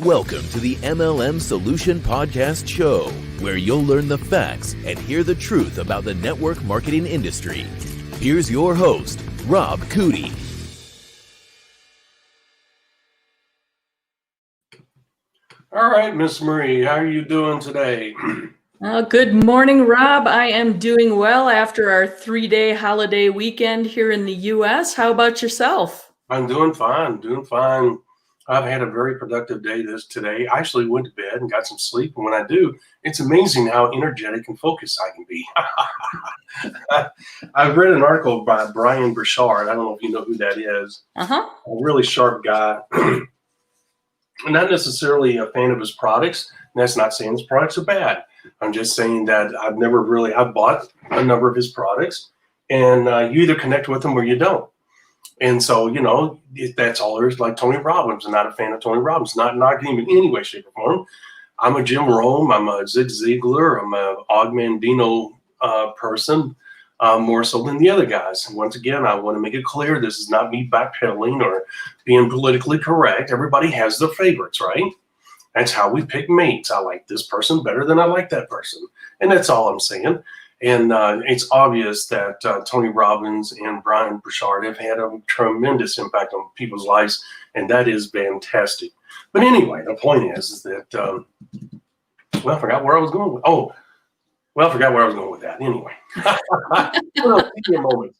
Welcome to the MLM Solution Podcast Show, where you'll learn the facts and hear the truth about the network marketing industry. Here's your host, Rob Cootie. All right, Miss Marie, how are you doing today? Good morning, Rob. I am doing well after our 3-day holiday weekend here in the U.S. How about yourself? I'm doing fine, I've had a very productive day today. I actually went to bed and got some sleep, and when I do, it's amazing how energetic and focused I can be. I've read an article by Brian Burchard. I don't know if you know who that is. A really sharp guy. Not necessarily a fan of his products. And that's not saying his products are bad. I'm just saying that I've bought a number of his products, and you either connect with them or you don't. And so, that's all there is. Like Tony Robbins. I'm not a fan of Tony Robbins, not knocking him in any way, shape, or form. I'm a Jim Rome. I'm a Zig Ziglar. I'm a Og Mandino person, more so than the other guys. And once again, I want to make it clear, this is not me backpedaling or being politically correct. Everybody has their favorites, right? That's how we pick mates. I like this person better than I like that person. And that's all I'm saying. And it's obvious that Tony Robbins and Brian Burchard have had a tremendous impact on people's lives, and that is fantastic. But anyway, the point is that, I forgot where I was going with. I forgot where I was going with that. Anyway, give me a moment.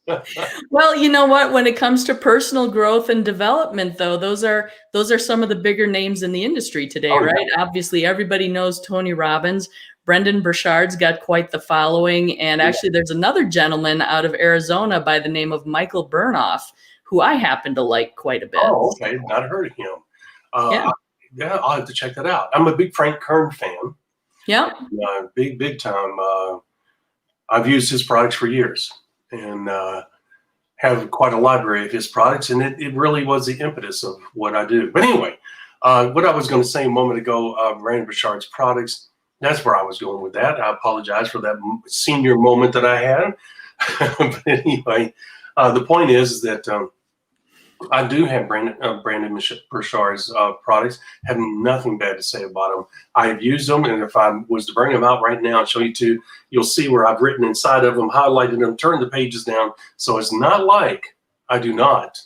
Well, you know what? When it comes to personal growth and development, though, those are some of the bigger names in the industry today, right? Yeah. Obviously, everybody knows Tony Robbins. Brendan Burchard's got quite the following. And actually, there's another gentleman out of Arizona by the name of Michael Burnoff, who I happen to like quite a bit. Oh, okay. Not heard of him. I'll have to check that out. I'm a big Frank Kern fan. Yeah. Big time. I've used his products for years and have quite a library of his products. And it really was the impetus of what I do. But anyway, what I was going to say a moment ago, Brandon Burchard's products, that's where I was going with that. I apologize for that senior moment that I had. But anyway, the point is that I do have Brandon Burchard's products. Have nothing bad to say about them. I've used them, and if I was to bring them out right now and show you two, you'll see where I've written inside of them, highlighted them, turned the pages down. So it's not like I do not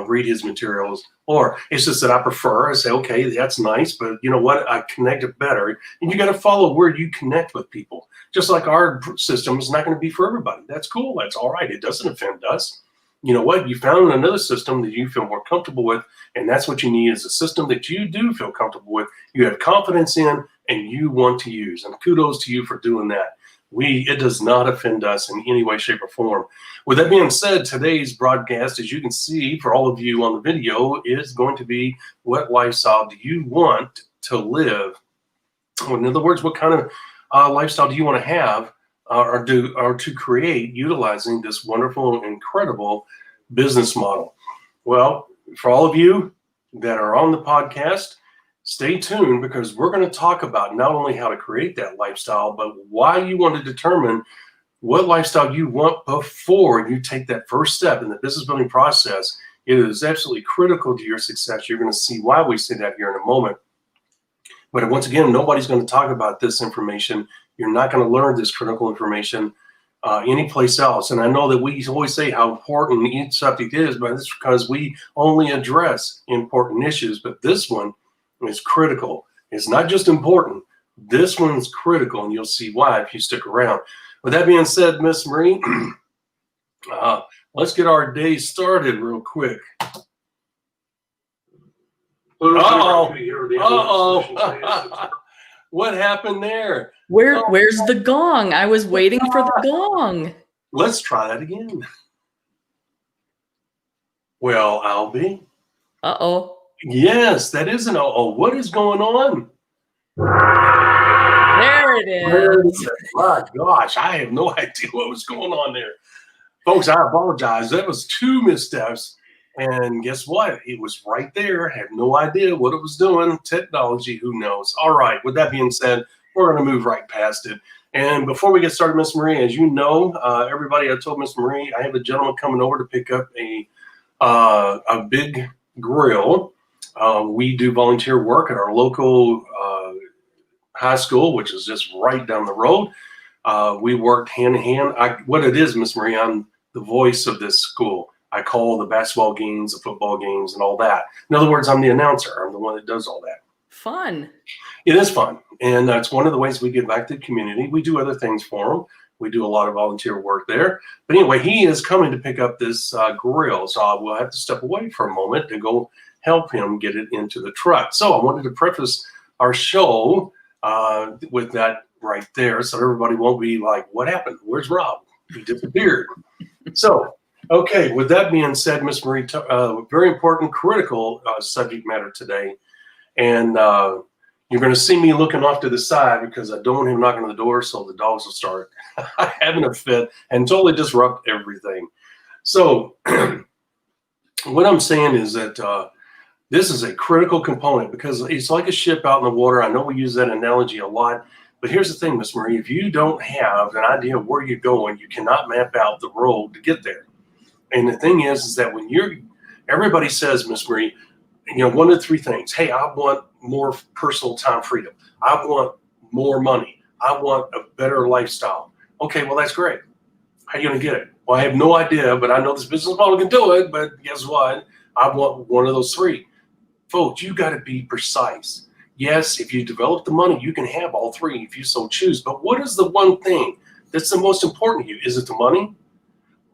read his materials, or it's just that I prefer. I say, okay, that's nice, but you know what? I connect it better. And you got to follow where you connect with people. Just like our system is not going to be for everybody. That's cool. That's all right. It doesn't offend us. You know what? You found another system that you feel more comfortable with, and that's what you need, is a system that you do feel comfortable with, you have confidence in, and you want to use. And kudos to you for doing that. It does not offend us in any way, shape, or form. With that being said, today's broadcast, as you can see for all of you on the video, is going to be, what lifestyle do you want to live? In other words, what kind of lifestyle do you want to have or to create utilizing this wonderful, incredible business model? Well, for all of you that are on the podcast, stay tuned, because we're going to talk about not only how to create that lifestyle, but why you want to determine what lifestyle you want before you take that first step in the business building process. It is absolutely critical to your success. You're going to see why we say that here in a moment. But once again, nobody's going to talk about this information. You're not going to learn this critical information anyplace else. And I know that we always say how important each subject is, but it's because we only address important issues. But this one is critical. It's not just important. This one's critical, and you'll see why if you stick around. With that being said, Miss Marie, let's get our day started real quick. What happened there? Where's the gong? I was waiting for the gong. Let's try that again. Well, Albie. Uh-oh. Yes, that is an uh-oh. What is going on? There it is. My gosh, I have no idea what was going on there. Folks, I apologize. That was 2 missteps. And guess what? It was right there. I had no idea what it was doing. Technology, who knows? All right. With that being said, we're going to move right past it. And before we get started, Miss Marie, as you know, everybody, I told Miss Marie, I have a gentleman coming over to pick up a big grill We do volunteer work at our local high school, which is just right down the road. We worked hand in hand. What it is, Miss Marie, I'm the voice of this school. I call the basketball games, the football games, and all that. In other words, I'm the announcer. I'm the one that does all that. Fun. It is fun. And that's one of the ways we give back to the community. We do other things for them. We do a lot of volunteer work there. But anyway, he is coming to pick up this grill. So I will have to step away for a moment to go help him get it into the truck. So I wanted to preface our show with that right there, so everybody won't be like, what happened? Where's Rob? He disappeared. So, okay, with that being said, Miss Marie, very important, critical subject matter today. And you're going to see me looking off to the side because I don't want him knocking on the door, so the dogs will start having a fit and totally disrupt everything. So what I'm saying is that this is a critical component because it's like a ship out in the water. I know we use that analogy a lot, but here's the thing, Miss Marie, if you don't have an idea of where you're going, you cannot map out the road to get there. And the thing is that when everybody says, Miss Marie, one of the three things, hey, I want more personal time freedom. I want more money. I want a better lifestyle. Okay, well, that's great. How are you going to get it? Well, I have no idea, but I know this business model can do it. But guess what? I want one of those three. Folks, you got to be precise. Yes, if you develop the money, you can have all three if you so choose. But what is the one thing that's the most important to you? Is it the money?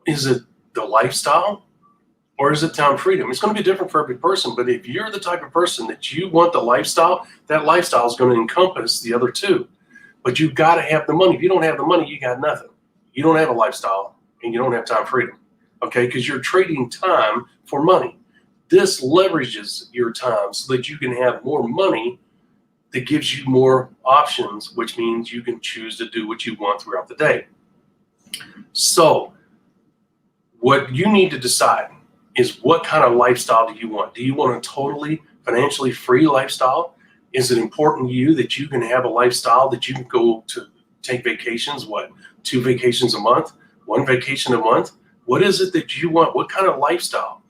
Is it the lifestyle? Or is it time freedom? It's going to be different for every person. But if you're the type of person that you want the lifestyle, that lifestyle is going to encompass the other two. But you've got to have the money. If you don't have the money, you got nothing. You don't have a lifestyle and you don't have time freedom. Okay, because you're trading time for money. This leverages your time so that you can have more money that gives you more options, which means you can choose to do what you want throughout the day. So what you need to decide is what kind of lifestyle do you want? Do you want a totally financially free lifestyle? Is it important to you that you can have a lifestyle that you can go to take vacations, 2 vacations a month, 1 vacation a month? What is it that you want? What kind of lifestyle?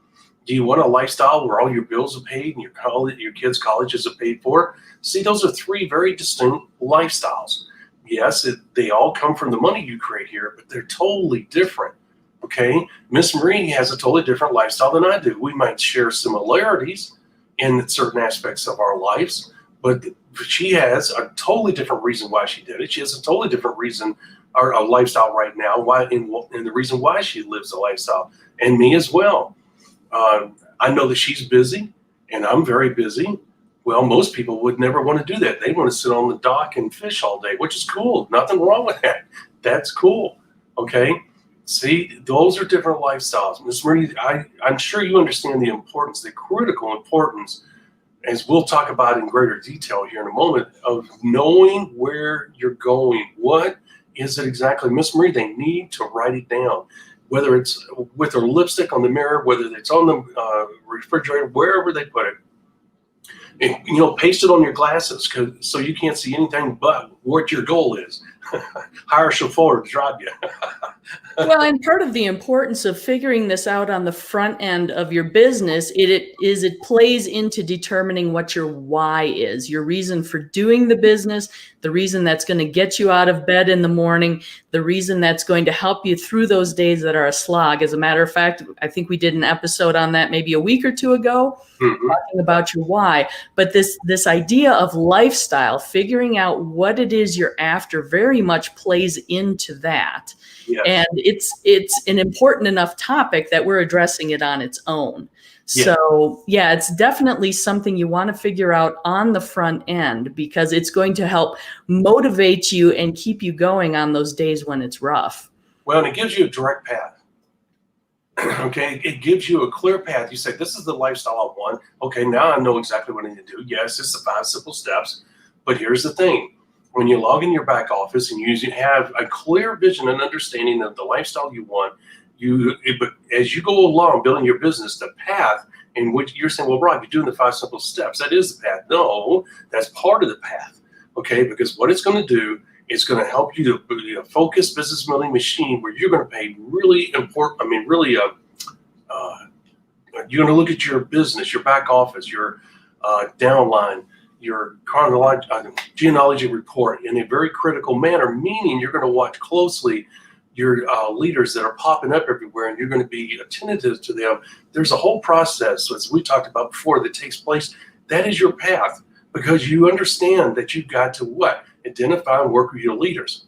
Do you want a lifestyle where all your bills are paid and your kids' colleges are paid for? See, those are 3 very distinct lifestyles. Yes, they all come from the money you create here, but they're totally different. Okay, Miss Marie has a totally different lifestyle than I do. We might share similarities in certain aspects of our lives, but she has a totally different reason why she did it. She has a totally different reason, or a lifestyle right now, and the reason why she lives a lifestyle, and me as well. I know that she's busy, and I'm very busy. Well, most people would never want to do that. They want to sit on the dock and fish all day, which is cool. Nothing wrong with that. That's cool. Okay. See, those are different lifestyles. Ms. Marie, I'm sure you understand the importance, the critical importance, as we'll talk about in greater detail here in a moment, of knowing where you're going. What is it exactly? Ms. Marie, they need to write it down, whether it's with their lipstick on the mirror, whether it's on the refrigerator, wherever they put it. And, paste it on your glasses so you can't see anything but what your goal is. Hire a chauffeur to drive you. Well, and part of the importance of figuring this out on the front end of your business, it plays into determining what your why is, your reason for doing the business, the reason that's going to get you out of bed in the morning, the reason that's going to help you through those days that are a slog. As a matter of fact, I think we did an episode on that maybe a week or 2 ago, talking about your why. But this idea of lifestyle, figuring out what it is you're after, very much plays into that. Yes. And it's an important enough topic that we're addressing it on its own. Yeah. So yeah, it's definitely something you want to figure out on the front end, because it's going to help motivate you and keep you going on those days when it's rough. Well, and it gives you a direct path. Okay, it gives you a clear path. You say, this is the lifestyle I want. Okay, now I know exactly what I need to do. Yes, it's the 5 simple steps. But here's the thing. When you log in your back office and you have a clear vision and understanding of the lifestyle you want, but as you go along building your business, the path in which you're saying, well, Rob, you're doing the 5 simple steps. That is the path. No, that's part of the path. Okay, because what it's going to do, it's going to help you to be a focused business building machine where you're going to pay really important, you're going to look at your business, your back office, your downline your genealogy report in a very critical manner, meaning you're going to watch closely your leaders that are popping up everywhere, and you're going to be attentive to them. There's a whole process, as we talked about before, that takes place. That is your path, because you understand that you've got to what? Identify and work with your leaders.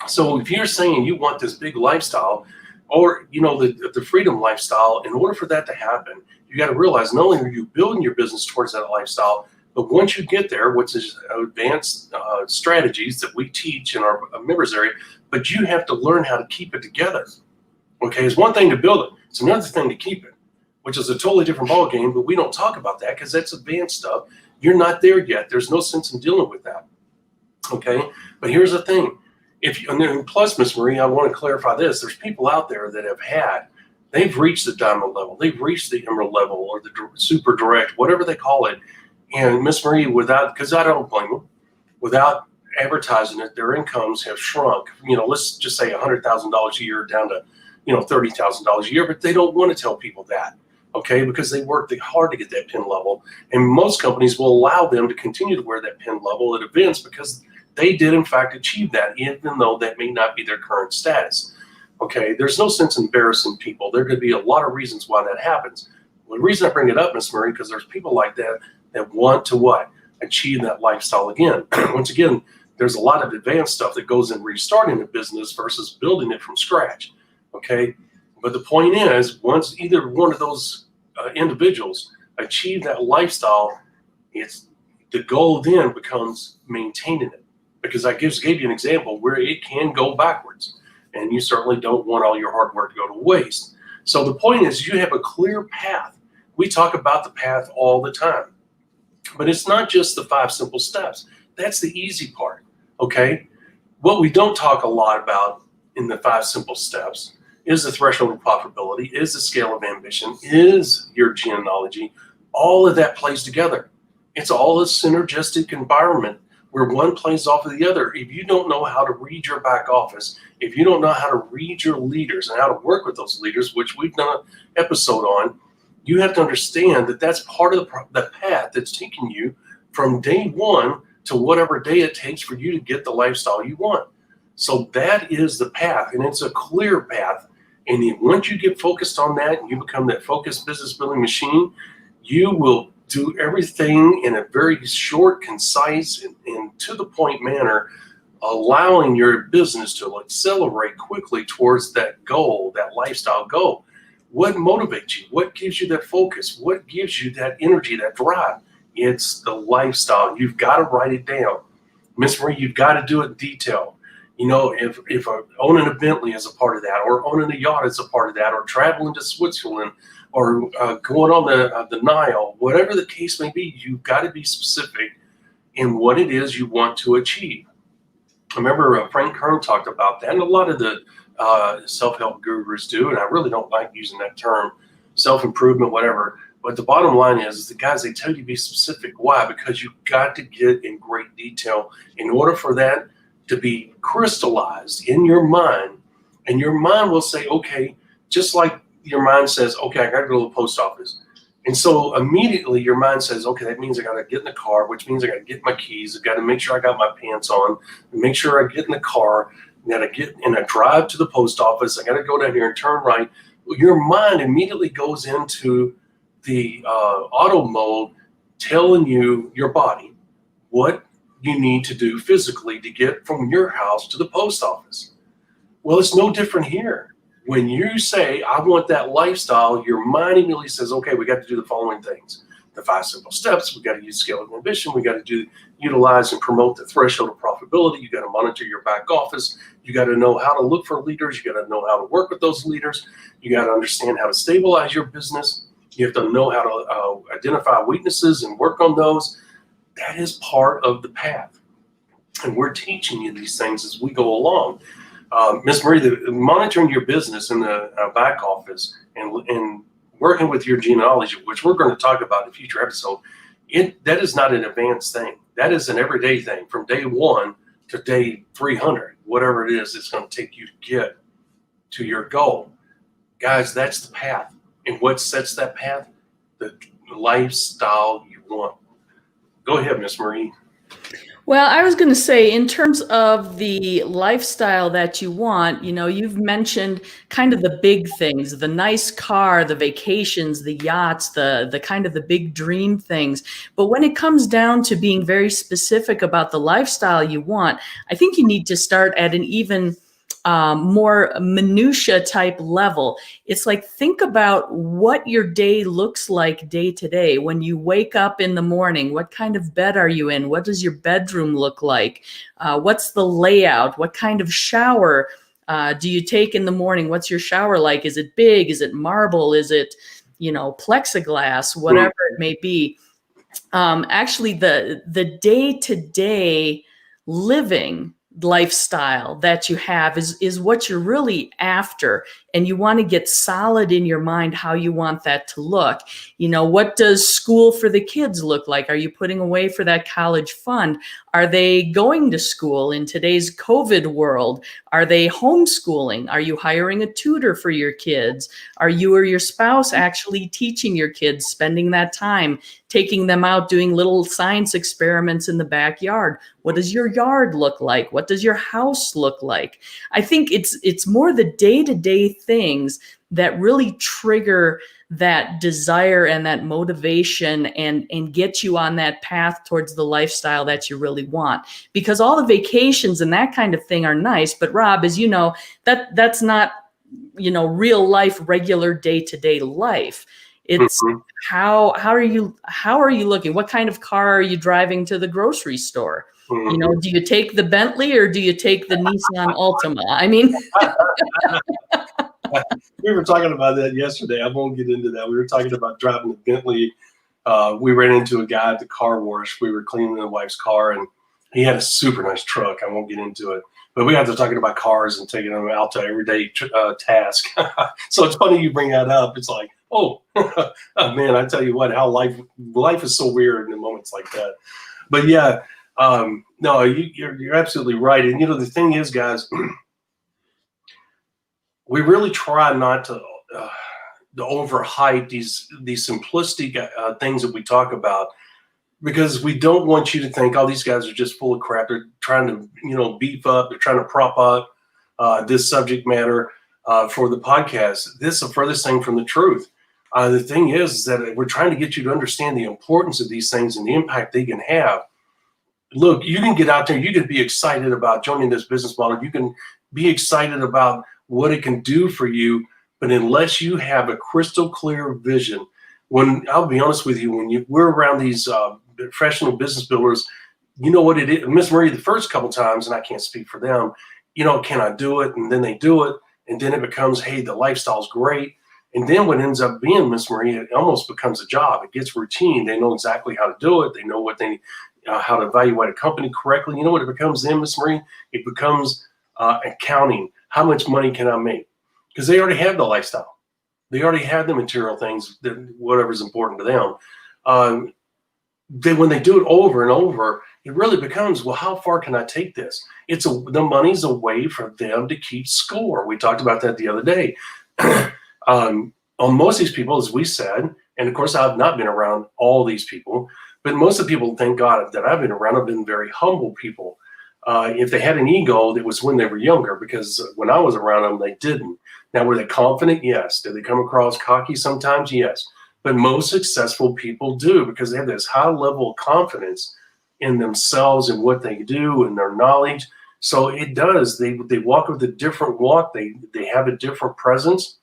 So if you're saying you want this big lifestyle, or the freedom lifestyle, in order for that to happen, you got to realize not only are you building your business towards that lifestyle, but once you get there, which is advanced strategies that we teach in our members area, but you have to learn how to keep it together. Okay, it's one thing to build it, it's another thing to keep it, which is a totally different ball game. But we don't talk about that because that's advanced stuff. You're not there yet. There's no sense in dealing with that. Okay, but here's the thing. And then plus, Miss Marie, I want to clarify this. There's people out there that they've reached the diamond level, they've reached the emerald level, or the super direct, whatever they call it. And Miss Marie, because I don't blame them, without advertising it, their incomes have shrunk. Let's just say $100,000 a year down to, $30,000 a year. But they don't want to tell people that, okay, because they worked hard to get that pin level. And most companies will allow them to continue to wear that pin level at events because they did, in fact, achieve that, even though that may not be their current status. Okay, there's no sense in embarrassing people. There could be a lot of reasons why that happens. Well, the reason I bring it up, Miss Marie, because there's people like that want to what? Achieve that lifestyle again. Once again, there's a lot of advanced stuff that goes in restarting a business versus building it from scratch. Okay, but the point is, once either one of those individuals achieve that lifestyle, the goal then becomes maintaining it. Because I gave you an example where it can go backwards, and you certainly don't want all your hard work to go to waste. So the point is, you have a clear path. We talk about the path all the time. But it's not just the 5 simple steps. That's the easy part, okay? What we don't talk a lot about in the 5 simple steps is the threshold of profitability, is the scale of ambition, is your genealogy. All of that plays together. It's all a synergistic environment where one plays off of the other. If you don't know how to read your back office, if you don't know how to read your leaders and how to work with those leaders, which we've done an episode on, you have to understand that that's part of the path that's taking you from day one to whatever day it takes for you to get the lifestyle you want. So that is the path, and it's a clear path. And once you get focused on that, and you become that focused business building machine, you will do everything in a very short, concise, and to the point manner, allowing your business to accelerate quickly towards that goal, that lifestyle goal. What motivates you? What gives you that focus? What gives you that energy, that drive? It's the lifestyle. You've got to write it down. Miss Marie, you've got to do it in detail. If owning a Bentley is a part of that, or owning a yacht is a part of that, or traveling to Switzerland, or going on the Nile, whatever the case may be, you've got to be specific in what it is you want to achieve. I remember Frank Kern talked about that, and a lot of the self-help gurus do, and I really don't like using that term, self-improvement, whatever. But the bottom line is the guys, they tell you to be specific. Why? Because you've got to get in great detail in order for that to be crystallized in your mind. And your mind will say, okay, just like your mind says, okay, I got to go to the post office. And so immediately your mind says, okay, that means I got to get in the car, which means I got to get my keys. I got to make sure I got my pants on, make sure I get in the car. I got to get in a drive to the post office. I got to go down here and turn right. Your mind immediately goes into the auto mode, telling you, your body, what you need to do physically to get from your house to the post office. Well, it's no different here. When you say, I want that lifestyle, your mind immediately says, okay, we got to do the following things. The 5 simple steps, we got to use scale of ambition, we got to utilize and promote the threshold of profitability, you got to monitor your back office, you got to know how to look for leaders, you got to know how to work with those leaders, you got to understand how to stabilize your business, you have to know how to identify weaknesses and work on those. That is part of the path. And we're teaching you these things as we go along. Ms. Marie, monitoring your business in the back office and working with your genealogy, which we're going to talk about in a future episode, that is not an advanced thing. That is an everyday thing from day 1 to day 300, whatever it is it's going to take you to get to your goal. Guys, that's the path. And what sets that path? The lifestyle you you want. Go ahead, Miss Marie. Well, I was going to say, in terms of the lifestyle that you want, you've mentioned kind of the big things, the nice car, the vacations, the yachts, the kind of the big dream things. But when it comes down to being very specific about the lifestyle you want, I think you need to start at an even more minutia type level. It's like, think about what your day looks like day to day. When you wake up in the morning, what kind of bed are you in? What does your bedroom look like? What's the layout? What kind of shower do you take in the morning? What's your shower like? Is it big? Is it marble? Is it, plexiglass? Whatever it may be. Actually, the day-to-day living lifestyle that you have is what you're really after, and you want to get solid in your mind how you want that to look. What does school for the kids look like? Are you putting away for that college fund? Are they going to school in today's COVID world? Are they homeschooling? Are you hiring a tutor for your kids? Are you or your spouse actually teaching your kids, spending that time, taking them out, doing little science experiments in the backyard? What does your yard look like? What does your house look like? I think it's more the day-to-day things that really trigger that desire and that motivation and get you on that path towards the lifestyle that you really want. Because all the vacations and that kind of thing are nice, but Rob, as you know, that's not, real life, regular day-to-day life. It's how are you looking? What kind of car are you driving to the grocery store? Do you take the Bentley or do you take the Nissan Altima? I mean, we were talking about that yesterday. I won't get into that. We were talking about driving the Bentley. We ran into a guy at the car wash. We were cleaning the wife's car, and he had a super nice truck. I won't get into it. But we got to talking about cars and taking them out to everyday task. So it's funny you bring that up. It's like, oh, man, I tell you what, how life is so weird in moments like that. But yeah, no, you're absolutely right. And the thing is, guys, we really try not to overhype these simplistic things that we talk about, because we don't want you to think, oh, these guys are just full of crap. They're trying to, beef up. They're trying to prop up this subject matter for the podcast. This is the furthest thing from the truth. The thing is that we're trying to get you to understand the importance of these things and the impact they can have. Look, you can get out there. You can be excited about joining this business model. You can be excited about what it can do for you. But unless you have a crystal clear vision, I'll be honest with you, when we're around these professional business builders, you know what it is. Miss Marie, the first couple times, and I can't speak for them, can I do it? And then they do it. And then it becomes, hey, the lifestyle's great. And then what ends up being, Miss Marie, it almost becomes a job. It gets routine. They know exactly how to do it. They know what how to evaluate a company correctly. You know what it becomes then, Miss Marie? It becomes accounting. How much money can I make? Because they already have the lifestyle. They already have the material things, whatever's important to them. When they do it over and over, it really becomes, well, how far can I take this? The money's a way for them to keep score. We talked about that the other day. On most of these people, as we said, and of course, I've not been around all these people, but most of the people, thank God, that I've been around have been very humble people. If they had an ego, it was when they were younger, because when I was around them, they didn't. Now, were they confident? Yes. Did they come across cocky sometimes? Yes. But most successful people do, because they have this high level of confidence in themselves and what they do and their knowledge. So it does. They walk with a different walk. They have a different presence.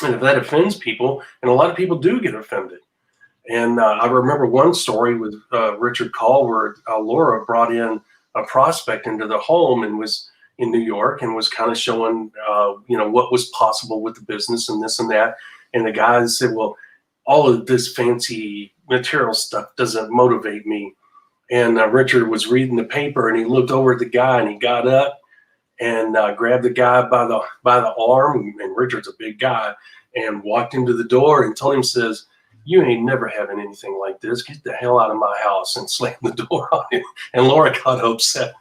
And if that offends people, and a lot of people do get offended. And I remember one story with Richard Call where Laura brought in a prospect into the home and was in New York and was kind of showing, what was possible with the business and this and that. And the guy said, well, all of this fancy material stuff doesn't motivate me. And Richard was reading the paper and he looked over at the guy and he got up and grabbed the guy by the arm. And Richard's a big guy, and walked him to the door and told him, says, you ain't never having anything like this. Get the hell out of my house, and slammed the door on him. And Laura got upset.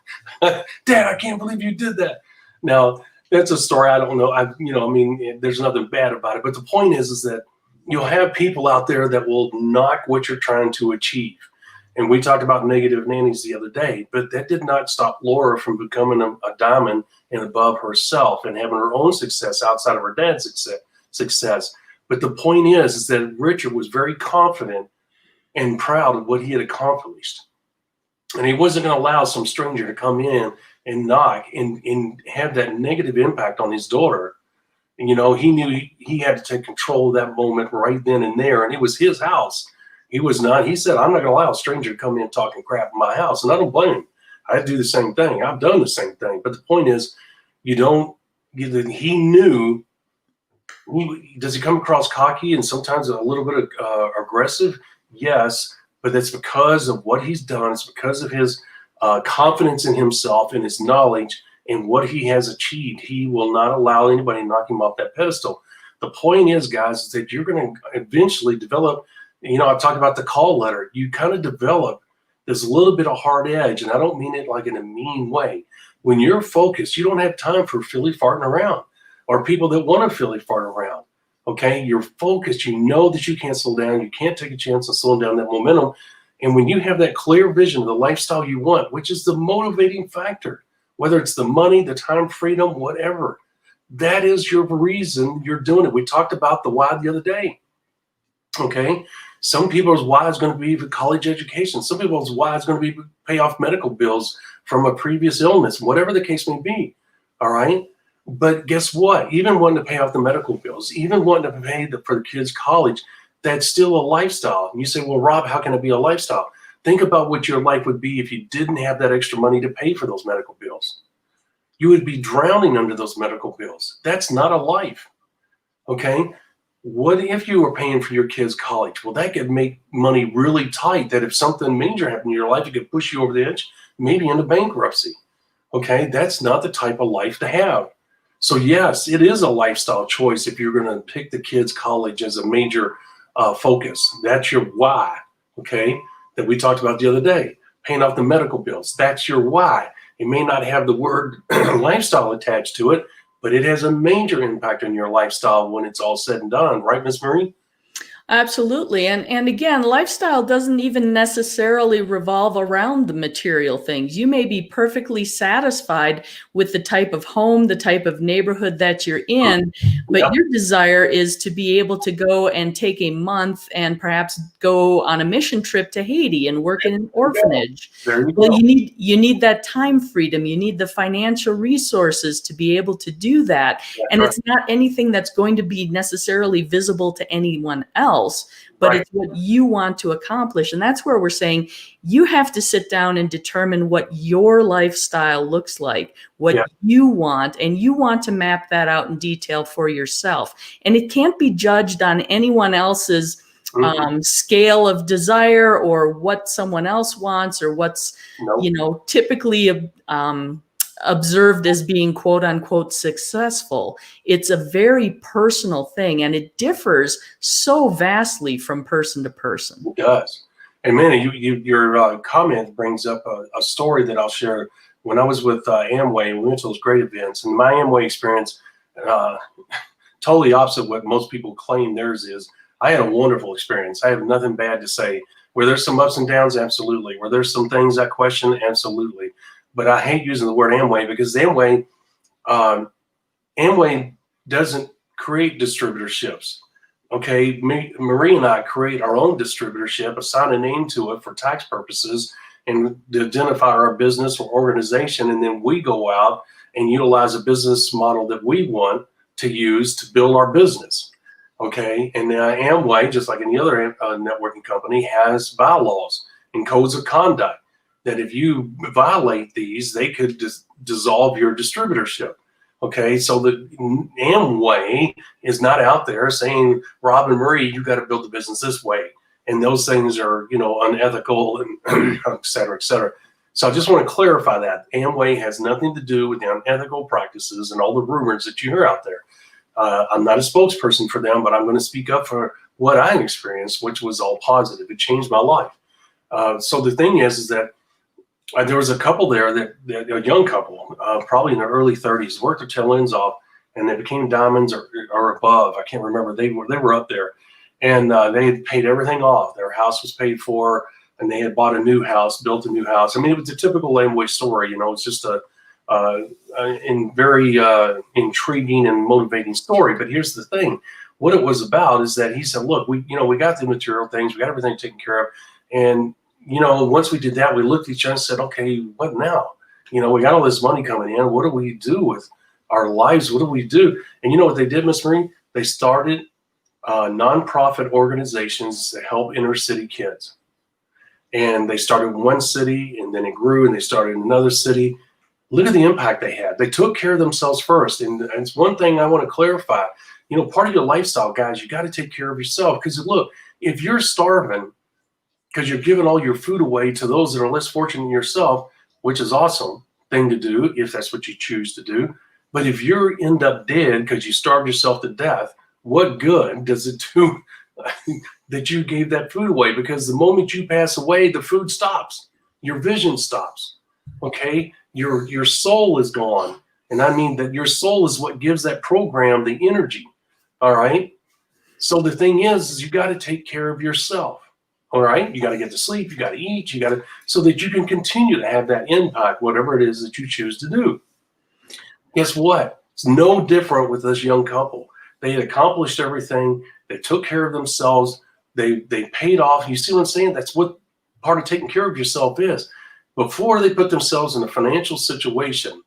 Dad, I can't believe you did that. Now, that's a story I don't know. There's nothing bad about it. But the point is that, you'll have people out there that will knock what you're trying to achieve. And we talked about negative nannies the other day, but that did not stop Laura from becoming a diamond and above herself and having her own success outside of her dad's success. But the point is that Richard was very confident and proud of what he had accomplished. And he wasn't going to allow some stranger to come in and knock and have that negative impact on his daughter. And, he knew he had to take control of that moment right then and there. And it was his house. He said, I'm not going to allow a stranger to come in talking crap in my house. And I don't blame him. I do the same thing. I've done the same thing. But the point is, he knew, does he come across cocky and sometimes a little bit aggressive? Yes, but that's because of what he's done. It's because of his confidence in himself and his knowledge and what he has achieved. He will not allow anybody to knock him off that pedestal. The point is, guys, is that you're going to eventually develop, I've talked about the call letter. You kind of develop this little bit of hard edge, and I don't mean it like in a mean way. When you're focused, you don't have time for filly farting around or people that want to filly fart around. Okay, you're focused. You know that you can't slow down. You can't take a chance on slowing down that momentum. And when you have that clear vision of the lifestyle you want, which is the motivating factor, whether it's the money, the time, freedom, whatever, that is your reason you're doing it. We talked about the why the other day. Okay, some people's why is going to be the college education. Some people's why is going to be pay off medical bills from a previous illness, whatever the case may be. All right. But guess what? Even wanting to pay off the medical bills, even wanting to pay for the kids' college, that's still a lifestyle. And you say, well, Rob, how can it be a lifestyle? Think about what your life would be if you didn't have that extra money to pay for those medical bills. You would be drowning under those medical bills. That's not a life. Okay? What if you were paying for your kids' college? Well, that could make money really tight, that if something major happened in your life, it could push you over the edge, maybe into bankruptcy. Okay? That's not the type of life to have. So yes, it is a lifestyle choice if you're going to pick the kids' college as a major focus. That's your why, okay, that we talked about the other day. Paying off the medical bills, that's your why. It may not have the word lifestyle attached to it, but it has a major impact on your lifestyle when it's all said and done. Right, Miss Marie? Absolutely. And again, lifestyle doesn't even necessarily revolve around the material things. You may be perfectly satisfied with the type of home, the type of neighborhood that you're in, but Yep. your desire is to be able to go and take a month and perhaps go on a mission trip to Haiti and work in an orphanage. There you go. Well, you need that time freedom. You need the financial resources to be able to do that. And it's not anything that's going to be necessarily visible to anyone else, but Right. it's what you want to accomplish. And that's where we're saying you have to sit down and determine what your lifestyle looks like, what Yeah. you want, and you want to map that out in detail for yourself. And it can't be judged on anyone else's scale of desire or what someone else wants or what's, Nope. typically observed as being quote unquote successful. It's a very personal thing, and it differs so vastly from person to person. It does. And man, your comment brings up a story that I'll share. When I was with Amway, we went to those great events, and my Amway experience, totally opposite what most people claim theirs is. I had a wonderful experience. I have nothing bad to say. Where there's some ups and downs, absolutely. Where there's some things I question, absolutely. But I hate using the word Amway because Amway doesn't create distributorships. Okay, Marie and I create our own distributorship, assign a name to it for tax purposes, and to identify our business or organization, and then we go out and utilize a business model that we want to use to build our business. Okay, and Amway, just like any other networking company, has bylaws and codes of conduct that if you violate these, they could dissolve your distributorship. Okay, so the Amway is not out there saying, Rob and Marie, you got to build the business this way. And those things are, unethical and et cetera, et cetera. So I just want to clarify that. Amway has nothing to do with the unethical practices and all the rumors that you hear out there. I'm not a spokesperson for them, but I'm going to speak up for what I experienced, which was all positive. It changed my life. So the thing is that there was a couple there that a young couple, probably in their early 30s, worked their tail ends off, and they became diamonds or above. I can't remember. They were up there, And they had paid everything off. Their house was paid for, and they had bought a new house, built a new house. I mean, it was a typical Amway story. It's just a very intriguing and motivating story. But here's the thing. What it was about is that he said, look, we got the material things, we got everything taken care of. And, once we did that, we looked at each other and said, okay, what now? We got all this money coming in. What do we do with our lives? What do we do? And you know what they did, Miss Marie? They started nonprofit organizations to help inner city kids. And they started in one city, and then it grew, and they started in another city. Look at the impact they had. They took care of themselves first. And it's one thing I want to clarify. Part of your lifestyle, guys, you got to take care of yourself. Because look, if you're starving because you're giving all your food away to those that are less fortunate than yourself, which is awesome thing to do if that's what you choose to do. But if you end up dead because you starved yourself to death, what good does it do that you gave that food away? Because the moment you pass away, the food stops. Your vision stops. Okay? Your soul is gone. And I mean that your soul is what gives that program the energy. All right? So the thing is you got to take care of yourself. All right? You got to get to sleep. You got to eat. So that you can continue to have that impact, whatever it is that you choose to do. Guess what? It's no different with this young couple. They had accomplished everything. They took care of themselves. They paid off. You see what I'm saying? That's what part of taking care of yourself is. Before they put themselves in a financial situation,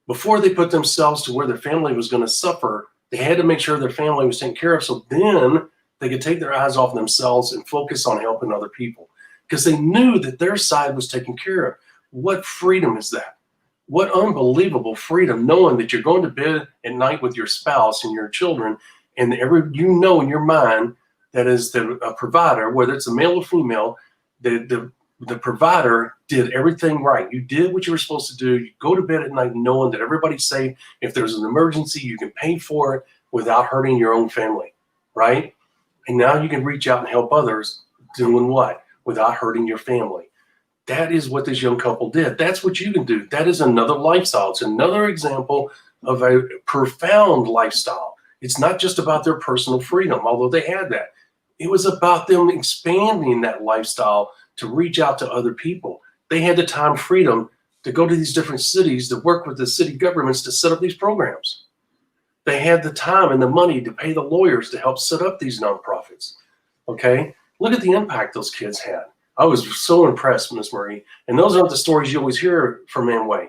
before they put themselves to where their family was going to suffer, they had to make sure their family was taken care of. So then they could take their eyes off themselves and focus on helping other people because they knew that their side was taken care of. What freedom is that? What unbelievable freedom, knowing that you're going to bed at night with your spouse and your children, and in your mind that is the provider, whether it's a male or female, the provider did everything right. You did what you were supposed to do. You go to bed at night knowing that everybody's safe. If there's an emergency, you can pay for it without hurting your own family, right? And now you can reach out and help others doing what? Without hurting your family. That is what this young couple did. That's what you can do. That is another lifestyle. It's another example of a profound lifestyle. It's not just about their personal freedom, although they had that. It was about them expanding that lifestyle to reach out to other people. They had the time freedom to go to these different cities to work with the city governments to set up these programs. They had the time and the money to pay the lawyers to help set up these nonprofits. Okay? Look at the impact those kids had. I was so impressed, Miss Marie. And those aren't the stories you always hear from Amway.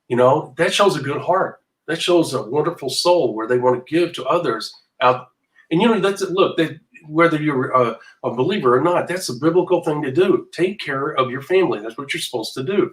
That shows a good heart. That shows a wonderful soul where they want to give to others out. And that's it. Look, whether you're a believer or not, that's a biblical thing to do. Take care of your family. That's what you're supposed to do.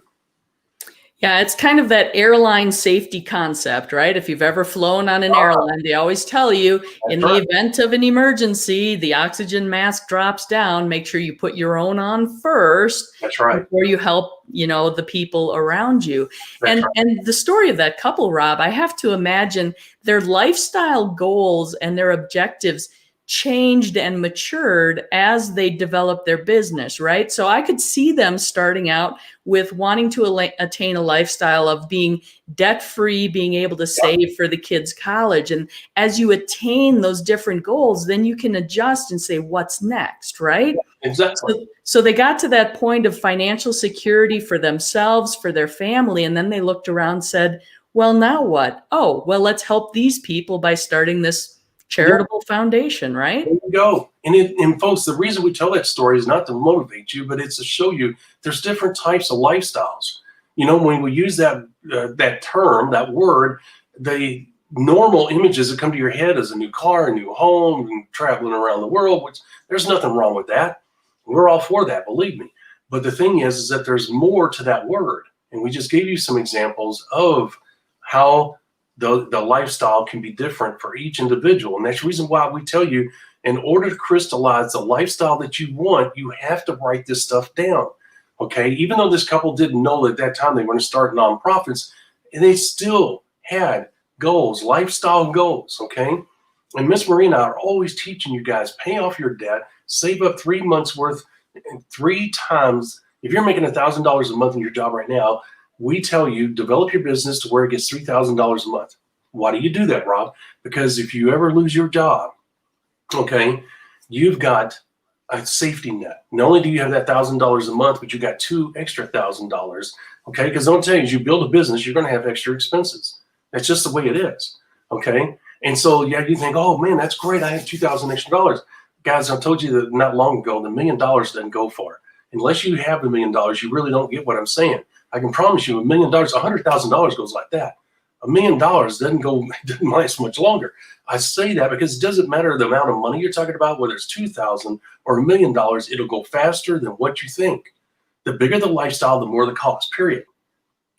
Yeah, it's kind of that airline safety concept, right? If you've ever flown on an airline, they always tell you in the event of an emergency, the oxygen mask drops down. Make sure you put your own on first. That's right. Before you help, the people around you. And the story of that couple, Rob, I have to imagine their lifestyle goals and their objectives changed and matured as they developed their business, right? So I could see them starting out with wanting to attain a lifestyle of being debt-free, being able to save for the kids' college. And as you attain those different goals, then you can adjust and say, what's next, right? Exactly. So they got to that point of financial security for themselves, for their family, and then they looked around and said, well, now what? Oh, well, let's help these people by starting this charitable foundation, right? There you go. And folks, the reason we tell that story is not to motivate you, but it's to show you there's different types of lifestyles. When we use that term, that word, the normal images that come to your head is a new car, a new home, and traveling around the world, which there's nothing wrong with that. We're all for that, believe me. But the thing is that there's more to that word. And we just gave you some examples of how the lifestyle can be different for each individual. And that's the reason why we tell you, in order to crystallize the lifestyle that you want, you have to write this stuff down. Okay? Even though this couple didn't know at that time they were going to start nonprofits, they still had goals, lifestyle goals. Okay? And Miss Marie and I are always teaching you guys, pay off your debt, save up 3 months worth, and 3 times. If you're making $1,000 a month in your job right now, we tell you, develop your business to where it gets $3,000 a month. Why do you do that, Rob? Because if you ever lose your job, okay, you've got a safety net. Not only do you have that $1,000 a month, but you got two extra $1,000. Okay, because don't tell you, as you build a business, you're going to have extra expenses. That's just the way it is. Okay, and so yeah, you think, oh man, that's great. I have $2,000 extra dollars. Guys, I told you that not long ago, the $1 million doesn't go far. Unless you have the $1 million, you really don't get what I'm saying. I can promise you, $1 million, $100,000 goes like that. $1 million doesn't last much longer. I say that because it doesn't matter the amount of money you're talking about, whether it's $2,000 or $1 million, it'll go faster than what you think. The bigger the lifestyle, the more the cost, period.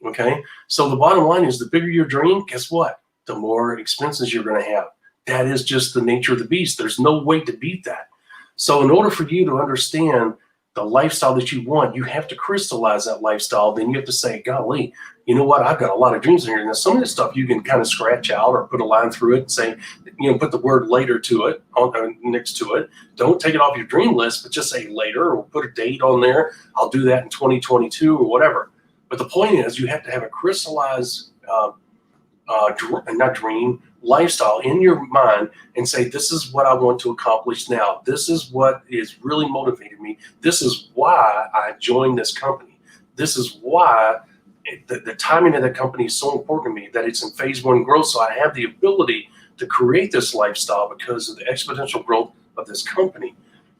Okay. So the bottom line is the bigger your dream, guess what? The more expenses you're going to have. That is just the nature of the beast. There's no way to beat that. So in order for you to understand the lifestyle that you want, you have to crystallize that lifestyle. Then you have to say, golly, you know what? I've got a lot of dreams in here. Now, some of this stuff you can kind of scratch out or put a line through it and say, put the word later to it, next to it. Don't take it off your dream list, but just say later or put a date on there. I'll do that in 2022 or whatever. But the point is, you have to have a crystallized, lifestyle in your mind and say, this is what I want to accomplish now. This is what is really motivating me. This is why I joined this company. This is why the timing of the company is so important to me, that it's in phase 1 growth. So I have the ability to create this lifestyle because of the exponential growth of this company.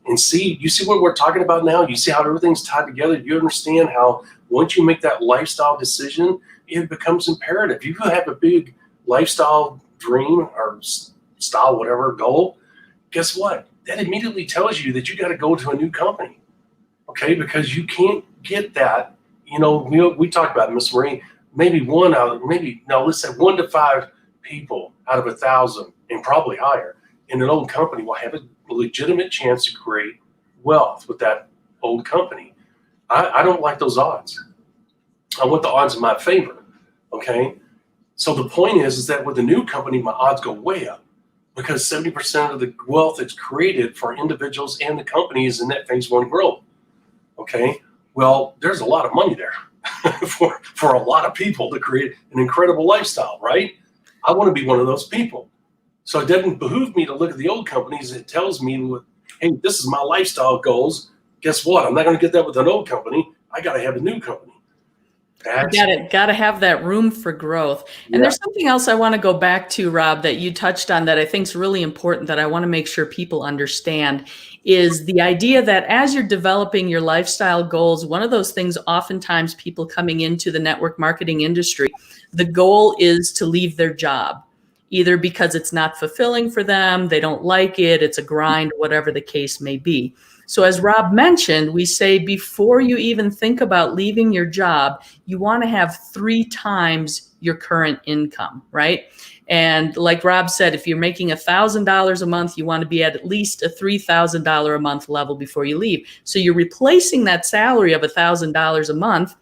And you see what we're talking about now? You see how everything's tied together? You understand how once you make that lifestyle decision, it becomes imperative. You have a big lifestyle dream or style, whatever, goal, guess what? That immediately tells you that you got to go to a new company, okay? Because you can't get that. We talked about Miss Marie, let's say 1 to 5 people out of 1,000 and probably higher in an old company will have a legitimate chance to create wealth with that old company. I don't like those odds. I want the odds in my favor, okay? So the point is that with a new company, my odds go way up because 70% of the wealth that's created for individuals and the company is in that phase 1 growth. Okay. Well, there's a lot of money there for a lot of people to create an incredible lifestyle, right? I want to be one of those people. So it doesn't behoove me to look at the old companies. It tells me, hey, this is my lifestyle goals. Guess what? I'm not going to get that with an old company. I got to have a new company. Got to have that room for growth. And there's something else I want to go back to, Rob, that you touched on that I think is really important that I want to make sure people understand is the idea that as you're developing your lifestyle goals, one of those things oftentimes people coming into the network marketing industry, the goal is to leave their job, either because it's not fulfilling for them, they don't like it, it's a grind, whatever the case may be. So as Rob mentioned, we say before you even think about leaving your job, you want to have 3 times your current income, right? And like Rob said, if you're making $1,000 a month, you want to be at least a $3,000 a month level before you leave. So you're replacing that salary of $1,000 a month.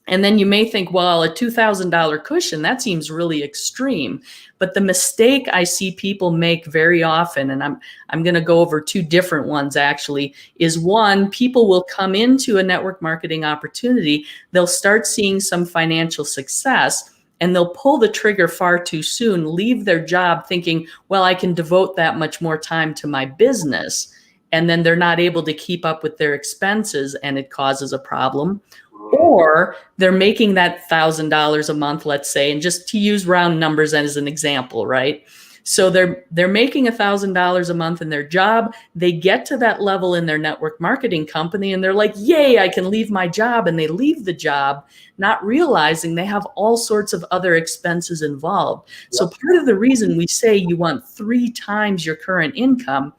And then you may think, well, a $2,000 cushion, that seems really extreme. But the mistake I see people make very often, and I'm going to go over 2 different ones actually, is one, people will come into a network marketing opportunity, they'll start seeing some financial success, and they'll pull the trigger far too soon, leave their job thinking, well, I can devote that much more time to my business. And then they're not able to keep up with their expenses, and it causes a problem. Or they're making that $1,000 a month, let's say, and just to use round numbers as an example, right? So they're making $1,000 a month in their job. They get to that level in their network marketing company and they're like, yay, I can leave my job. And they leave the job, not realizing they have all sorts of other expenses involved. Yep. So part of the reason we say you want 3 times your current income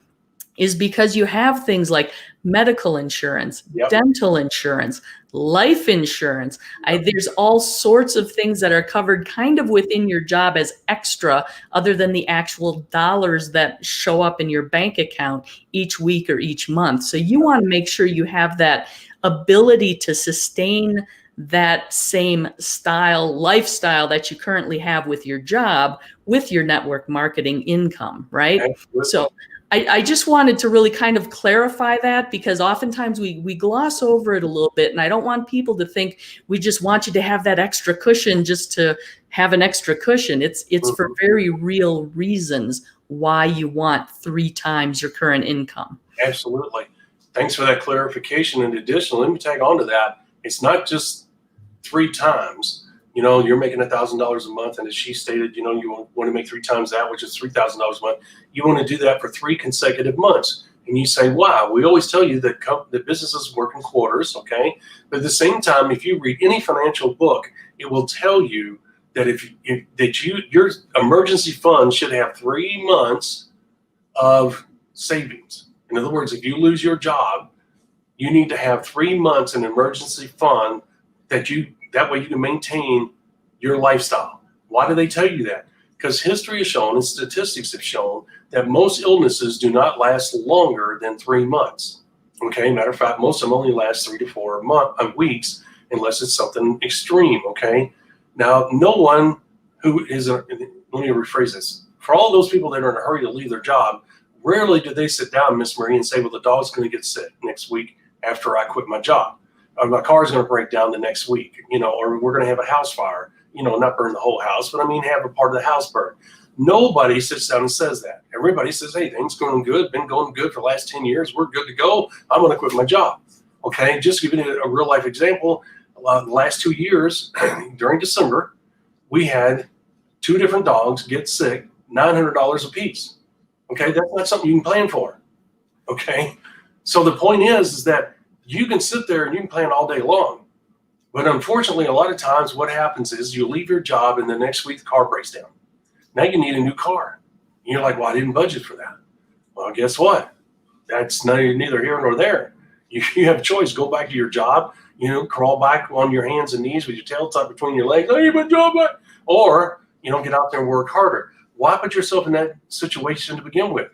is because you have things like medical insurance, yep, dental insurance, life insurance. There's all sorts of things that are covered kind of within your job as extra, other than the actual dollars that show up in your bank account each week or each month. So you want to make sure you have that ability to sustain that same lifestyle that you currently have with your job, with your network marketing income, right? Absolutely. So I just wanted to really kind of clarify that, because oftentimes we gloss over it a little bit, and I don't want people to think we just want you to have that extra cushion just to have an extra cushion. It's for very real reasons why you want 3 times your current income. Absolutely. Thanks for that clarification. And additional, let me tag on to that. It's not just 3 times. You're making $1,000 a month, and as she stated, you want to make 3 times that, which is $3,000 a month. You want to do that for 3 consecutive months. And you say, wow, we always tell you that the businesses work in quarters, okay? But at the same time, if you read any financial book, it will tell you that your emergency fund should have 3 months of savings. In other words, if you lose your job, you need to have 3 months in emergency fund that way you can maintain your lifestyle. Why do they tell you that? Because history has shown and statistics have shown that most illnesses do not last longer than 3 months. Okay, matter of fact, most of them only last 3 to 4 weeks unless it's something extreme. Okay, now no one who is let me rephrase this. For all those people that are in a hurry to leave their job, rarely do they sit down, Miss Marie, and say, well, the dog's going to get sick next week after I quit my job. Or my car's going to break down the next week, or we're going to have a house fire, not burn the whole house, but have a part of the house burn. Nobody sits down and says that. Everybody says, hey, things going good, been going good for the last 10 years. We're good to go. I'm going to quit my job. Okay, just giving you a real life example. The last 2 years during December, we had 2 different dogs get sick, $900 a piece. Okay, that's not something you can plan for. Okay, so the point is that you can sit there and you can plan all day long. But unfortunately, a lot of times what happens is you leave your job and the next week the car breaks down. Now you need a new car. And you're like, well, I didn't budget for that. Well, guess what? That's neither here nor there. You have a choice. Go back to your job, crawl back on your hands and knees with your tail tucked between your legs. I need my job back. Or, get out there and work harder. Why put yourself in that situation to begin with?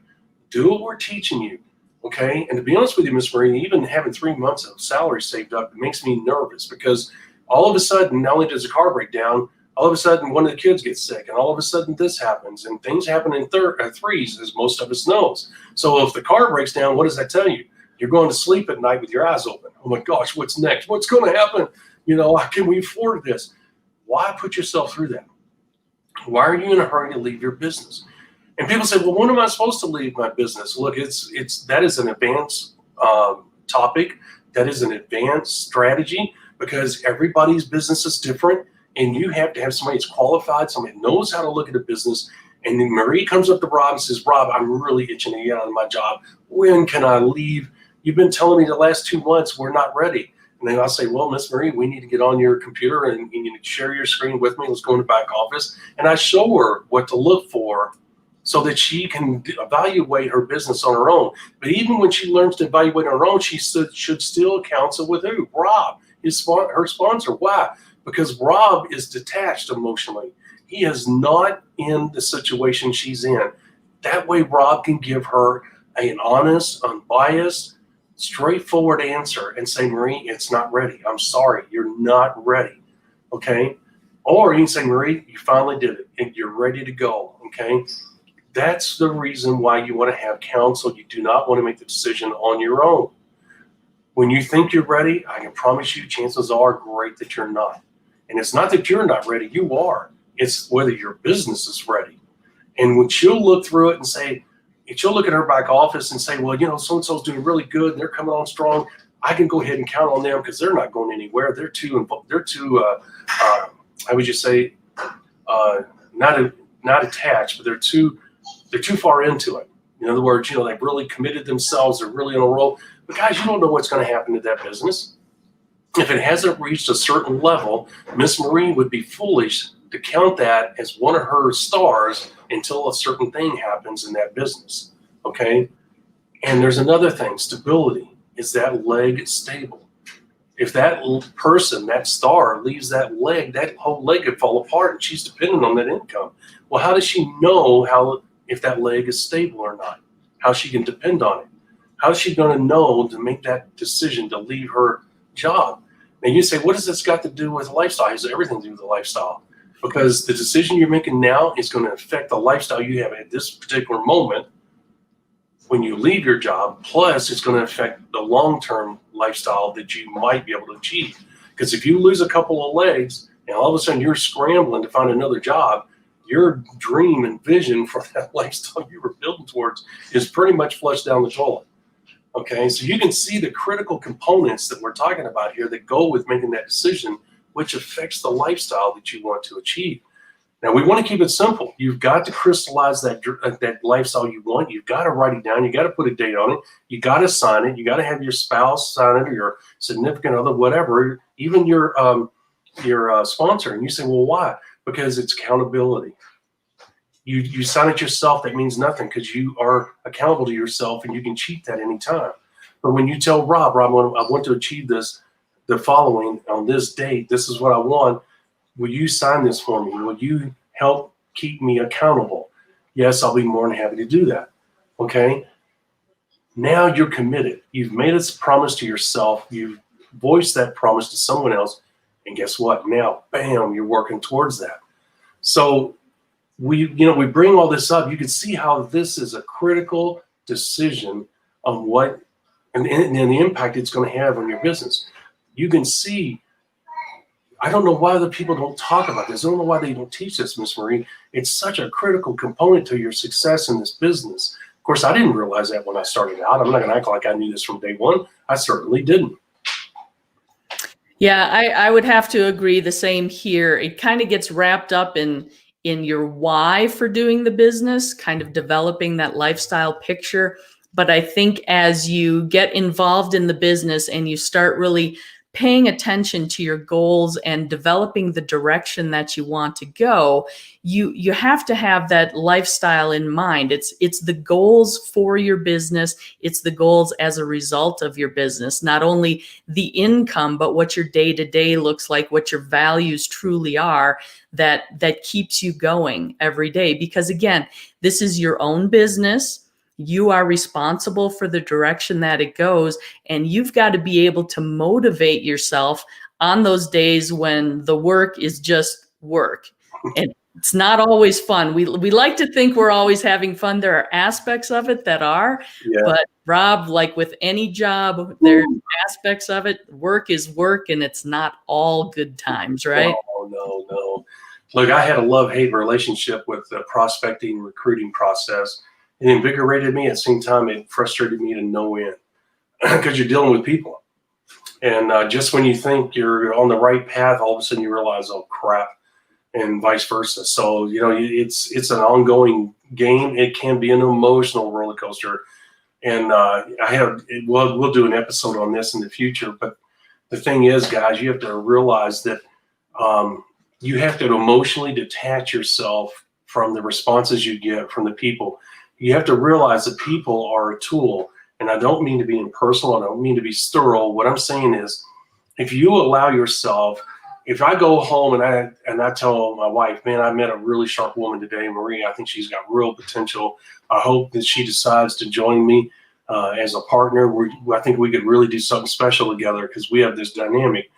Do what we're teaching you. Okay, and to be honest with you, Miss Marie, even having 3 months of salary saved up, it makes me nervous because all of a sudden, not only does the car break down, all of a sudden one of the kids gets sick, and all of a sudden this happens, and things happen in threes, as most of us knows. So if the car breaks down, what does that tell you? You're going to sleep at night with your eyes open. Oh my gosh, what's next? What's going to happen? Can we afford this? Why put yourself through that? Why are you in a hurry to leave your business? And people say, well, when am I supposed to leave my business? Look, that is an advanced topic. That is an advanced strategy because everybody's business is different. And you have to have somebody that's qualified, somebody that knows how to look at a business. And then Marie comes up to Rob and says, Rob, I'm really itching to get out of my job. When can I leave? You've been telling me the last 2 months we're not ready. And then I'll say, well, Miss Marie, we need to get on your computer and you need to share your screen with me. Let's go in the back office. And I show her what to look for so that she can evaluate her business on her own. But even when she learns to evaluate on her own, she should still counsel with who? Rob, her sponsor. Why? Because Rob is detached emotionally. He is not in the situation she's in. That way, Rob can give her an honest, unbiased, straightforward answer and say, Marie, it's not ready. I'm sorry, you're not ready. Okay? Or you can say, Marie, you finally did it and you're ready to go. Okay? That's the reason why you want to have counsel. You do not want to make the decision on your own. When you think you're ready, I can promise you chances are great that you're not. And it's not that you're not ready, you are. It's whether your business is ready. And when she'll look through it and say, she'll look at her back office and say, well, so-and-so's doing really good. They're coming on strong. I can go ahead and count on them because they're not going anywhere. They're too how would you say, not attached, but they're too far into it. In other words, they've really committed themselves. They're really on a roll. But guys, you don't know what's going to happen to that business. If it hasn't reached a certain level, Miss Marie would be foolish to count that as one of her stars until a certain thing happens in that business. Okay? And there's another thing, stability. Is that leg stable? If that person, that star, leaves that leg, that whole leg could fall apart and she's dependent on that income. Well, how does she know if that leg is stable or not? How she can depend on it? How is she going to know to make that decision to leave her job? And you say, what does this got to do with lifestyle? It has everything to do with the lifestyle. Because the decision you're making now is going to affect the lifestyle you have at this particular moment when you leave your job. Plus, it's going to affect the long-term lifestyle that you might be able to achieve. Because if you lose a couple of legs and all of a sudden you're scrambling to find another job, your dream and vision for that lifestyle you were building towards is pretty much flushed down the toilet. Okay, so you can see the critical components that we're talking about here that go with making that decision, which affects the lifestyle that you want to achieve. Now, we want to keep it simple. You've got to crystallize that lifestyle you want. You've got to write it down. You got to put a date on it. You got to sign it. You got to have your spouse sign it, or your significant other, whatever, even your sponsor. And you say, well, why? Because it's accountability. You sign it yourself, that means nothing because you are accountable to yourself and you can cheat that anytime. But when you tell Rob, I want to achieve this, the following on this date, this is what I want. Will you sign this for me? Will you help keep me accountable? Yes, I'll be more than happy to do that. Okay. Now you're committed. You've made a promise to yourself. You've voiced that promise to someone else. And guess what? Now, bam, you're working towards that. So we bring all this up. You can see how this is a critical decision on what and the impact it's going to have on your business. You can see, I don't know why other people don't talk about this. I don't know why they don't teach this, Miss Marie. It's such a critical component to your success in this business. Of course, I didn't realize that when I started out. I'm not going to act like I knew this from day one. I certainly didn't. Yeah, I would have to agree the same here. It kind of gets wrapped up in your why for doing the business, kind of developing that lifestyle picture. But I think as you get involved in the business and you start really paying attention to your goals and developing the direction that you want to go, you have to have that lifestyle in mind. It's the goals for your business. It's the goals as a result of your business, not only the income, but what your day-to-day looks like, what your values truly are that keeps you going every day. Because again, this is your own business. You are responsible for the direction that it goes, and you've got to be able to motivate yourself on those days when the work is just work. And it's not always fun. We like to think we're always having fun. There are aspects of it that are, but Rob, like with any job, there are aspects of it. Work is work, and it's not all good times, right? Oh, no. Look, I had a love-hate relationship with the prospecting recruiting process. It invigorated me. At the same time, it frustrated me to no end because you're dealing with people. And just when you think you're on the right path, all of a sudden you realize, oh, crap, and vice versa. So, it's an ongoing game. It can be an emotional roller coaster. And we'll do an episode on this in the future. But the thing is, guys, you have to realize that you have to emotionally detach yourself from the responses you get from the people. You have to realize that people are a tool, and I don't mean to be impersonal. I don't mean to be sterile. What I'm saying is, if you allow yourself, if I go home and I tell my wife, man, I met a really sharp woman today, Marie. I think she's got real potential. I hope that she decides to join me as a partner. I think we could really do something special together because we have this dynamic.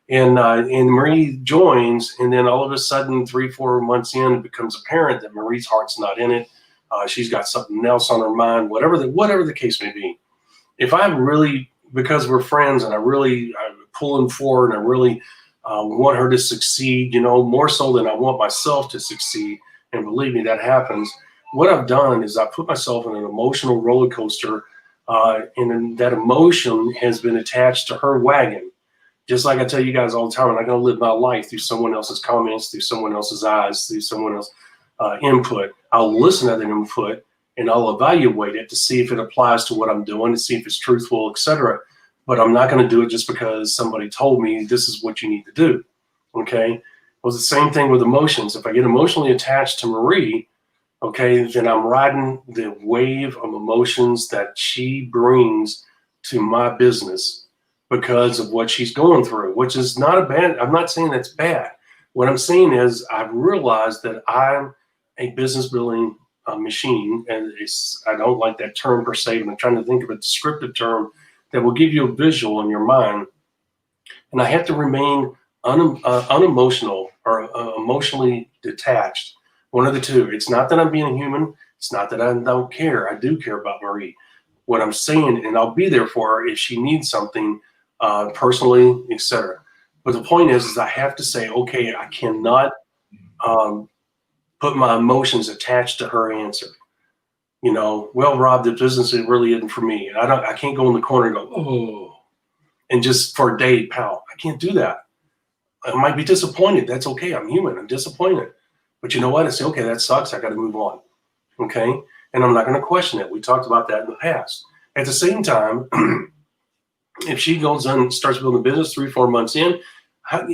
And Marie joins, and then all of a sudden, 3-4 months in, it becomes apparent that Marie's heart's not in it. She's got something else on her mind, whatever the case may be. If I'm really, because we're friends and I'm pulling for and I really want her to succeed, more so than I want myself to succeed, and believe me, that happens. What I've done is I put myself in an emotional roller coaster, and then that emotion has been attached to her wagon. Just like I tell you guys all the time, I'm not going to live my life through someone else's comments, through someone else's eyes, through someone else's input. I'll listen to that input and I'll evaluate it to see if it applies to what I'm doing, to see if it's truthful, etc. But I'm not going to do it just because somebody told me this is what you need to do. Okay. It was the same thing with emotions. If I get emotionally attached to Marie, okay, then I'm riding the wave of emotions that she brings to my business because of what she's going through, which is not a bad, I'm not saying that's bad. What I'm saying is I've realized that I'm a business building machine, and I don't like that term per se, but I'm trying to think of a descriptive term that will give you a visual in your mind. And I have to remain unemotional or emotionally detached. One of the two. It's not that I'm being a human. It's not that I don't care. I do care about Marie. What I'm saying, and I'll be there for her if she needs something personally, etc. But the point is I have to say, okay, I cannot put my emotions attached to her answer. You know, well, Rob, the business really isn't for me. I can't go in the corner and go, oh, and just for a day, pal. I can't do that. I might be disappointed. That's okay. I'm human. I'm disappointed. But you know what? I say, okay, that sucks. I got to move on. Okay. And I'm not going to question it. We talked about that in the past. At the same time, if she goes and starts building a business 3-4 months in,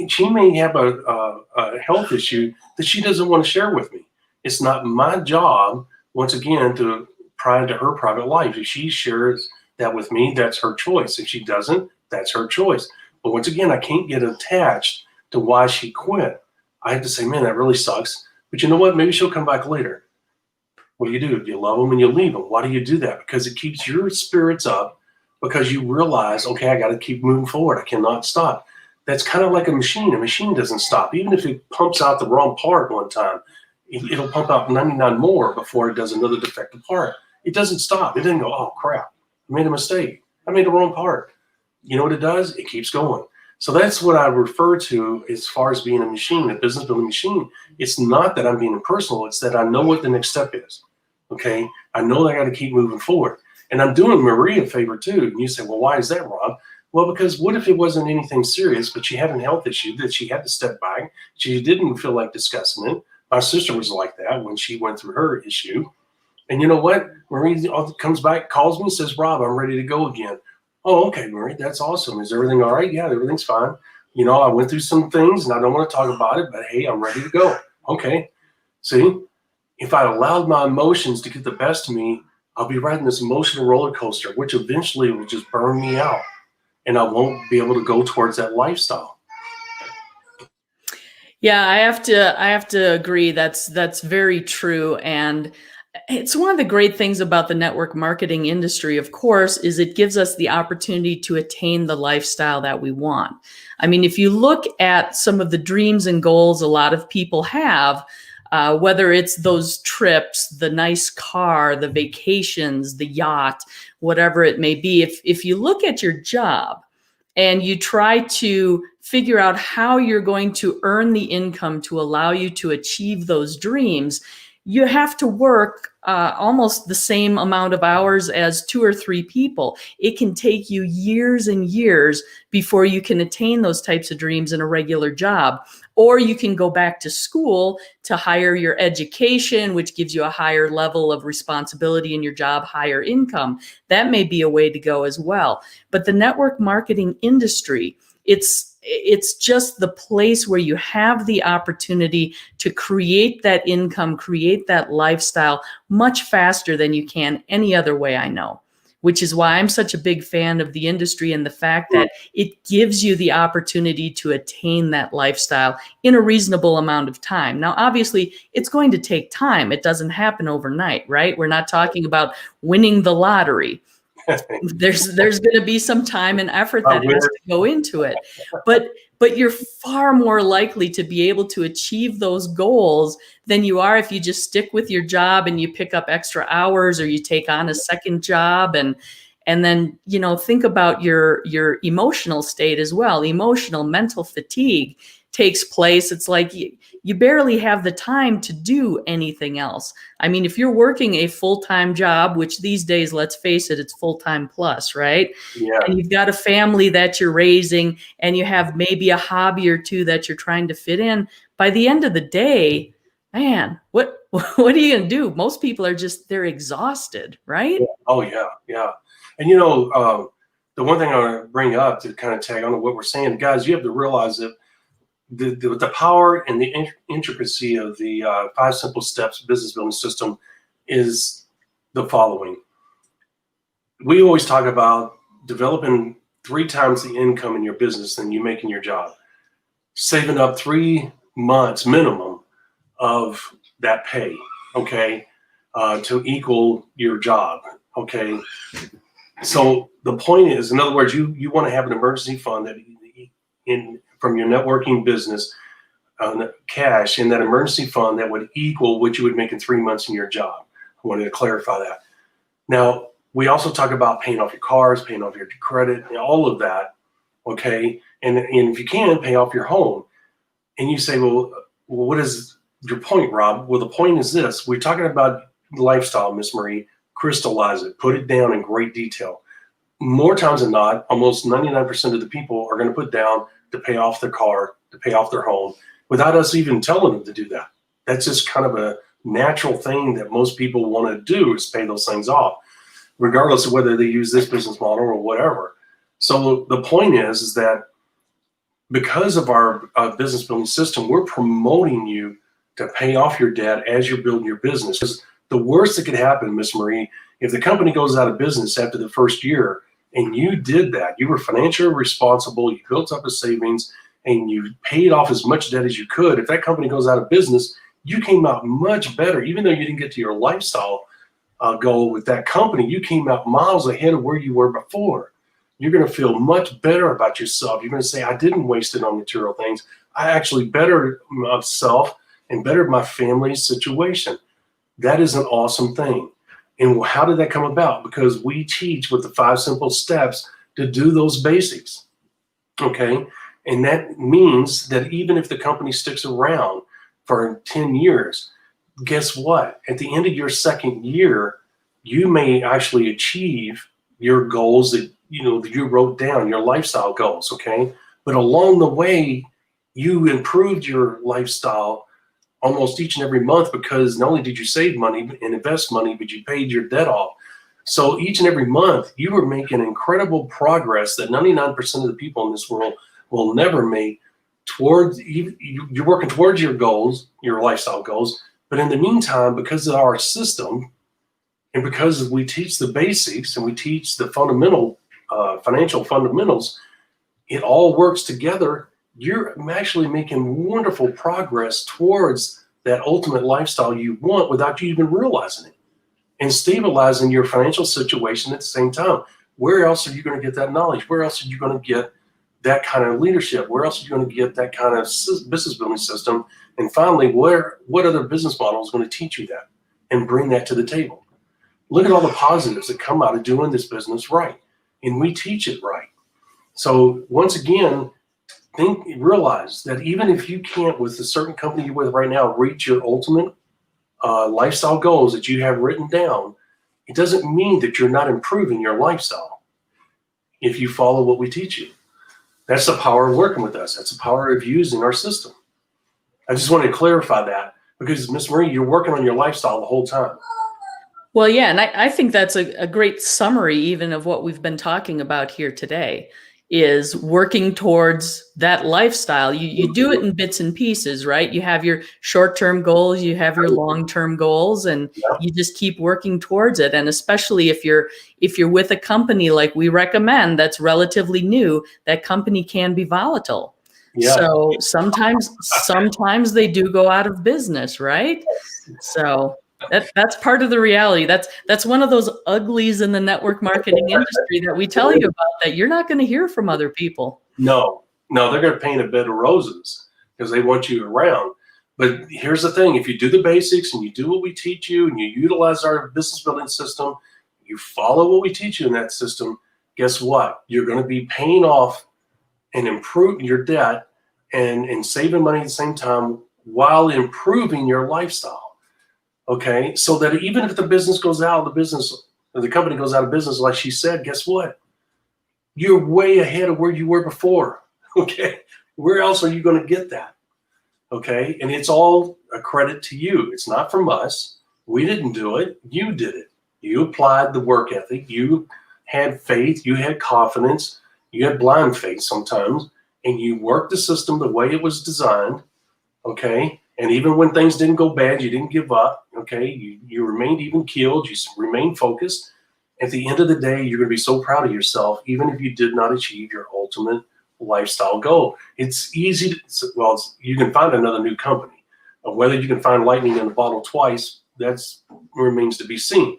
she may have a health issue that she doesn't want to share with me. It's not my job, once again, to pry into her private life. If she shares that with me, that's her choice. If she doesn't, that's her choice. But once again, I can't get attached to why she quit. I have to say, man, that really sucks. But you know what? Maybe she'll come back later. What do? You love them and you leave them. Why do you do that? Because it keeps your spirits up, because you realize, okay, I got to keep moving forward. I cannot stop. That's kind of like a machine. A machine doesn't stop. Even if it pumps out the wrong part one time, it'll pump out 99 more before it does another defective part. It doesn't stop. It doesn't go, oh, crap, I made a mistake. I made the wrong part. You know what it does? It keeps going. So that's what I refer to as far as being a machine, a business building machine. It's not that I'm being impersonal. It's that I know what the next step is. Okay. I know that I got to keep moving forward. And I'm doing Marie a favor too. And you say, well, why is that, Rob? Well, because what if it wasn't anything serious, but she had a health issue that she had to step back. She didn't feel like discussing it. My sister was like that when she went through her issue. And you know what? Marie comes back, calls me, says, Rob, I'm ready to go again. Oh, okay, Marie, that's awesome. Is everything all right? Yeah, everything's fine. You know, I went through some things and I don't want to talk about it, but hey, I'm ready to go. Okay. See, if I allowed my emotions to get the best of me, I'll be riding this emotional roller coaster, which eventually will just burn me out. And I won't be able to go towards that lifestyle. Yeah, I have to agree. That's very true. And it's one of the great things about the network marketing industry, of course, is it gives us the opportunity to attain the lifestyle that we want. I mean, if you look at some of the dreams and goals a lot of people have, whether it's those trips, the nice car, the vacations, the yacht, whatever it may be, if you look at your job and you try to figure out how you're going to earn the income to allow you to achieve those dreams, you have to work almost the same amount of hours as 2 or 3 people. It can take you years and years before you can attain those types of dreams in a regular job. Or you can go back to school to higher your education, which gives you a higher level of responsibility in your job, higher income. That may be a way to go as well. But the network marketing industry, it's just the place where you have the opportunity to create that income, create that lifestyle much faster than you can any other way I know, which is why I'm such a big fan of the industry and the fact that it gives you the opportunity to attain that lifestyle in a reasonable amount of time. Now, obviously, it's going to take time. It doesn't happen overnight, right? We're not talking about winning the lottery. There's going to be some time and effort that has to go into it, but you're far more likely to be able to achieve those goals than you are if you just stick with your job and you pick up extra hours or you take on a second job and then, you know, think about your emotional state as well. Emotional, mental fatigue takes place. It's like you barely have the time to do anything else. I mean, if you're working a full-time job, which these days, let's face it, it's full-time plus, right? Yeah. And you've got a family that you're raising and you have maybe a hobby or two that you're trying to fit in. By the end of the day, man, what are you going to do? Most people are they're exhausted, right? Yeah. Oh, yeah. Yeah. And, you know, the one thing I want to bring up to kind of tag on to what we're saying, guys, you have to realize that the power and the intricacy of the 5 simple steps business building system is the following. We always talk about developing 3 times the income in your business than you make in your job, saving up 3 months minimum of that pay, okay, to equal your job, okay. So the point is, in other words, you want to have an emergency fund that from your networking business, cash in that emergency fund that would equal what you would make in 3 months in your job. I wanted to clarify that. Now, we also talk about paying off your cars, paying off your credit, and all of that, okay? And if you can, pay off your home. And you say, well, what is your point, Rob. Well, the point is this. We're talking about lifestyle, Miss Marie. Crystallize it. Put it down in great detail. More times than not, almost 99% of the people are going to put down to pay off their car, to pay off their home, without us even telling them to do that. That's just kind of a natural thing that most people want to do, is pay those things off, regardless of whether they use this business model or whatever. So the point is that because of our business building system, we're promoting you to pay off your debt as you're building your business. Because the worst that could happen, Miss Marie, if the company goes out of business after the first year, and you did that, you were financially responsible, you built up a savings, and you paid off as much debt as you could. If that company goes out of business, you came out much better. Even though you didn't get to your lifestyle goal with that company, you came out miles ahead of where you were before. You're going to feel much better about yourself. You're going to say, I didn't waste it on material things. I actually bettered myself and bettered my family's situation. That is an awesome thing. And how did that come about? Because we teach with the 5 simple steps to do those basics, okay? And that means that even if the company sticks around for 10 years, guess what? At the end of your second year, you may actually achieve your goals that you wrote down, your lifestyle goals, okay? But along the way, you improved your lifestyle almost each and every month, because not only did you save money and invest money, but you paid your debt off. So each and every month, you were making incredible progress that 99% of the people in this world will never make towards. You're working towards your goals, your lifestyle goals. But in the meantime, because of our system, and because we teach the basics and we teach the fundamental financial fundamentals, it all works together. You're actually making wonderful progress towards that ultimate lifestyle you want without you even realizing it, and stabilizing your financial situation at the same time. Where else are you going to get that knowledge? Where else are you going to get that kind of leadership? Where else are you going to get that kind of business building system? And finally, what other business model is going to teach you that and bring that to the table? Look at all the positives that come out of doing this business right. And we teach it right. So once again, realize that even if you can't, with a certain company you're with right now, reach your ultimate lifestyle goals that you have written down, it doesn't mean that you're not improving your lifestyle if you follow what we teach you. That's the power of working with us. That's the power of using our system. I just wanted to clarify that, because Miss Marie, you're working on your lifestyle the whole time. Well, yeah, and I think that's a great summary even of what we've been talking about here today, is working towards that lifestyle. You do it in bits and pieces, right? You have your short-term goals, you have your long-term goals, and you just keep working towards it. And especially if you're with a company like we recommend that's relatively new, that company can be volatile. Yeah. So sometimes they do go out of business, right? So that's part of the reality. That's one of those uglies in the network marketing industry that we tell you about, that you're not going to hear from other people. No, they're going to paint a bed of roses because they want you around. But here's the thing: if you do the basics and you do what we teach you, and you utilize our business building system, you follow what we teach you in that system, guess what? You're going to be paying off and improving your debt and saving money at the same time while improving your lifestyle. Okay, so that even if the business goes out of the business, or the company goes out of business, like she said, guess what? You're way ahead of where you were before. Okay, where else are you going to get that? Okay, and it's all a credit to you. It's not from us. We didn't do it. You did it. You applied the work ethic. You had faith. You had confidence. You had blind faith sometimes, and you worked the system the way it was designed. Okay. And even when things didn't go bad, you didn't give up, okay? You remained even-keeled, you remained focused. At the end of the day, you're going to be so proud of yourself, even if you did not achieve your ultimate lifestyle goal. It's easy to, you can find another new company. Whether you can find lightning in a bottle twice, that remains to be seen,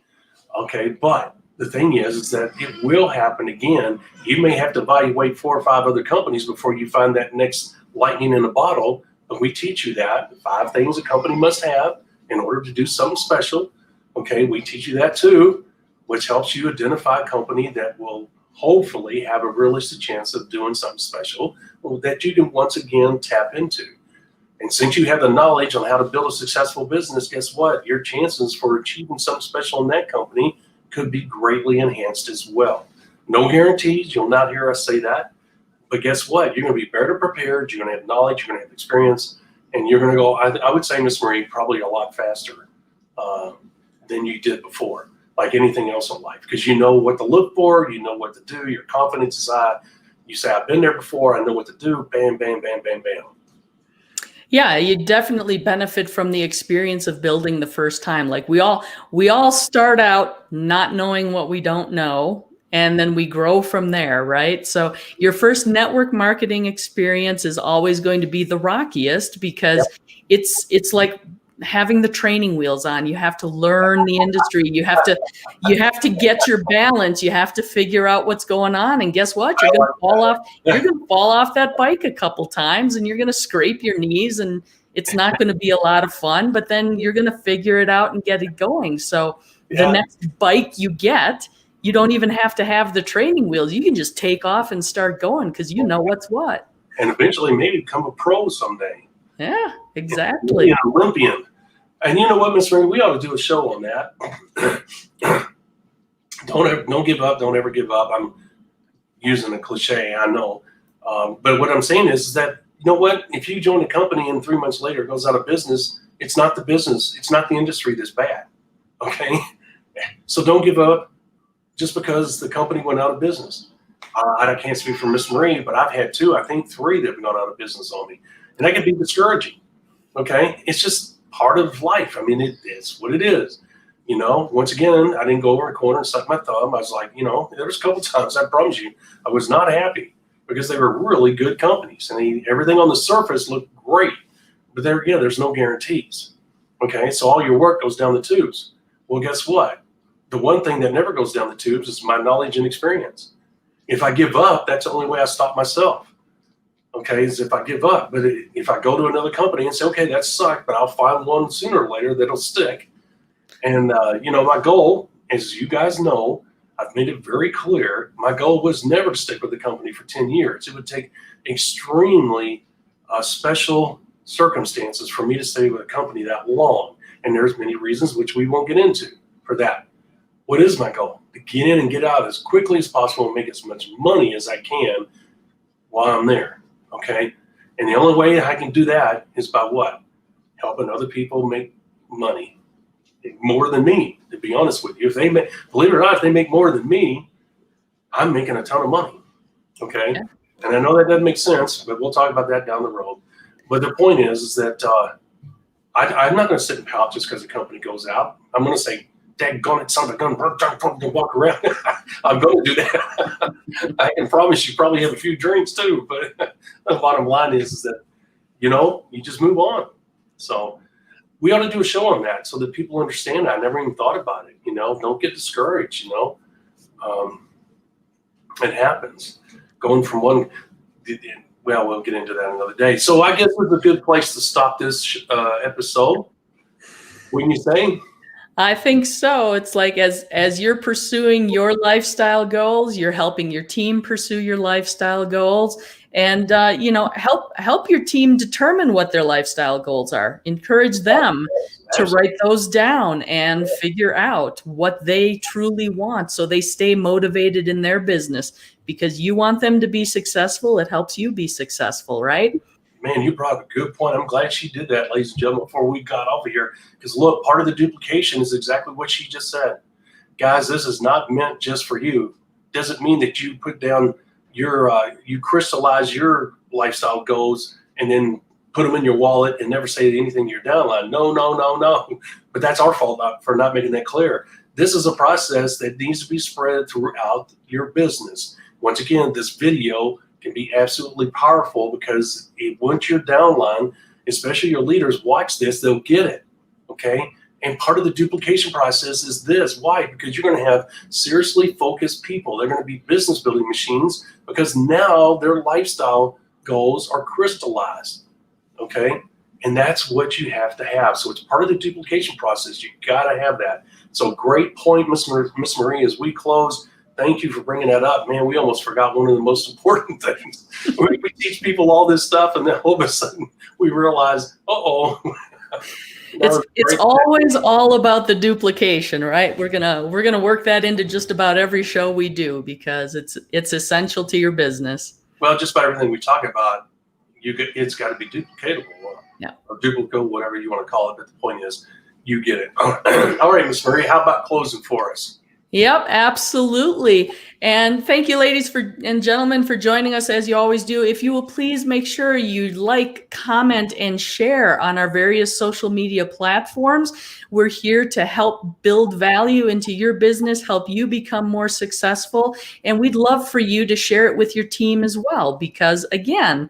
okay? But the thing is that it will happen again. You may have to evaluate 4 or 5 other companies before you find that next lightning in a bottle. But we teach you that 5 things a company must have in order to do something special. Okay, we teach you that too, which helps you identify a company that will hopefully have a realistic chance of doing something special that you can once again tap into. And since you have the knowledge on how to build a successful business, guess what? Your chances for achieving something special in that company could be greatly enhanced as well. No guarantees. You'll not hear us say that. But guess what? You're going to be better prepared. You're going to have knowledge. You're going to have experience. And you're going to go, I would say, Miss Marie, probably a lot faster than you did before, like anything else in life. Because you know what to look for. You know what to do. Your confidence is high. You say, I've been there before. I know what to do. Bam, bam, bam, bam, bam. Yeah, you definitely benefit from the experience of building the first time. Like we all start out not knowing what we don't know, and then we grow from there, right? So your first network marketing experience is always going to be the rockiest because it's like having the training wheels on. You have to learn the industry. You have to get your balance. You have to figure out what's going on. And guess what? You're going to fall off. You're going to fall off that bike a couple times, and you're going to scrape your knees, and it's not going to be a lot of fun. But then you're going to figure it out and get it going. So the next bike you get, you don't even have to have the training wheels. You can just take off and start going because you know what's what. And eventually, maybe become a pro someday. Yeah, exactly. An Olympian. And you know what, Miss Marie, we ought to do a show on that. Don't give up. Don't ever give up. I'm using a cliche, I know. But what I'm saying is that, you know what, if you join a company and 3 months later it goes out of business, it's not the business. It's not the industry that's bad. Okay? So don't give up just because the company went out of business. I can't speak for Miss Marie, but I've had I think three that have gone out of business on me. And that can be discouraging. Okay? It's just part of life. I mean, it's what it is. You know, once again, I didn't go over a corner and suck my thumb. I was like, you know, there was a couple times, I promise you, I was not happy because they were really good companies and everything on the surface looked great. But there's no guarantees. Okay? So all your work goes down the tubes. Well, guess what? The one thing that never goes down the tubes is my knowledge and experience. If I give up, that's the only way I stop myself. Okay, is if I give up. But if I go to another company and say, okay, that sucked, but I'll find one sooner or later that'll stick. And, my goal, as you guys know, I've made it very clear, my goal was never to stick with the company for 10 years. It would take extremely special circumstances for me to stay with a company that long. And there's many reasons which we won't get into for that. What is my goal? To get in and get out as quickly as possible and make as much money as I can while I'm there, okay? And the only way I can do that is by what? Helping other people make money, more than me, to be honest with you. If they make, believe it or not, if they make more than me, I'm making a ton of money, okay? Yeah. And I know that doesn't make sense, but we'll talk about that down the road. But the point is that I'm not going to sit and pout just because the company goes out. I'm going to say, daggone it, son of a gun, to walk around. I'm going to do that. I can promise you probably have a few drinks too, but the bottom line is that, you just move on. So we ought to do a show on that so that people understand. I never even thought about it, don't get discouraged, it happens. Going from one, well, we'll get into that another day. So I guess it's a good place to stop this episode. Wouldn't you say? I think so. It's like as you're pursuing your lifestyle goals, you're helping your team pursue your lifestyle goals, and help your team determine what their lifestyle goals are. Encourage them to write those down and figure out what they truly want, so they stay motivated in their business. Because you want them to be successful, it helps you be successful, right? Man, you brought up a good point. I'm glad she did that, ladies and gentlemen, before we got off of here. Because look, part of the duplication is exactly what she just said. Guys, this is not meant just for you. Doesn't mean that you put down you crystallize your lifestyle goals and then put them in your wallet and never say anything to your downline. No. But that's our fault for not making that clear. This is a process that needs to be spread throughout your business. Once again, this video can be absolutely powerful because once your downline, especially your leaders, watch this, they'll get it, okay? And part of the duplication process is this. Why? Because you're going to have seriously focused people. They're going to be business building machines because now their lifestyle goals are crystallized, okay? And that's what you have to have. So it's part of the duplication process. You got to have that. So great point, Miss Marie, as we close. thank you for bringing that up. Man, we almost forgot one of the most important things. We teach people all this stuff, and then all of a sudden we realize, It's always all about the duplication, right? We're gonna work that into just about every show we do because it's essential to your business. Well, just about everything we talk about, it's got to be duplicatable, or duplicable, whatever you want to call it. But the point is, you get it. All right, Miss Marie, how about closing for us? Yep, absolutely. And thank you, ladies and gentlemen, for joining us as you always do. If you will please make sure you like, comment, and share on our various social media platforms. We're here to help build value into your business, help you become more successful. And we'd love for you to share it with your team as well, because again,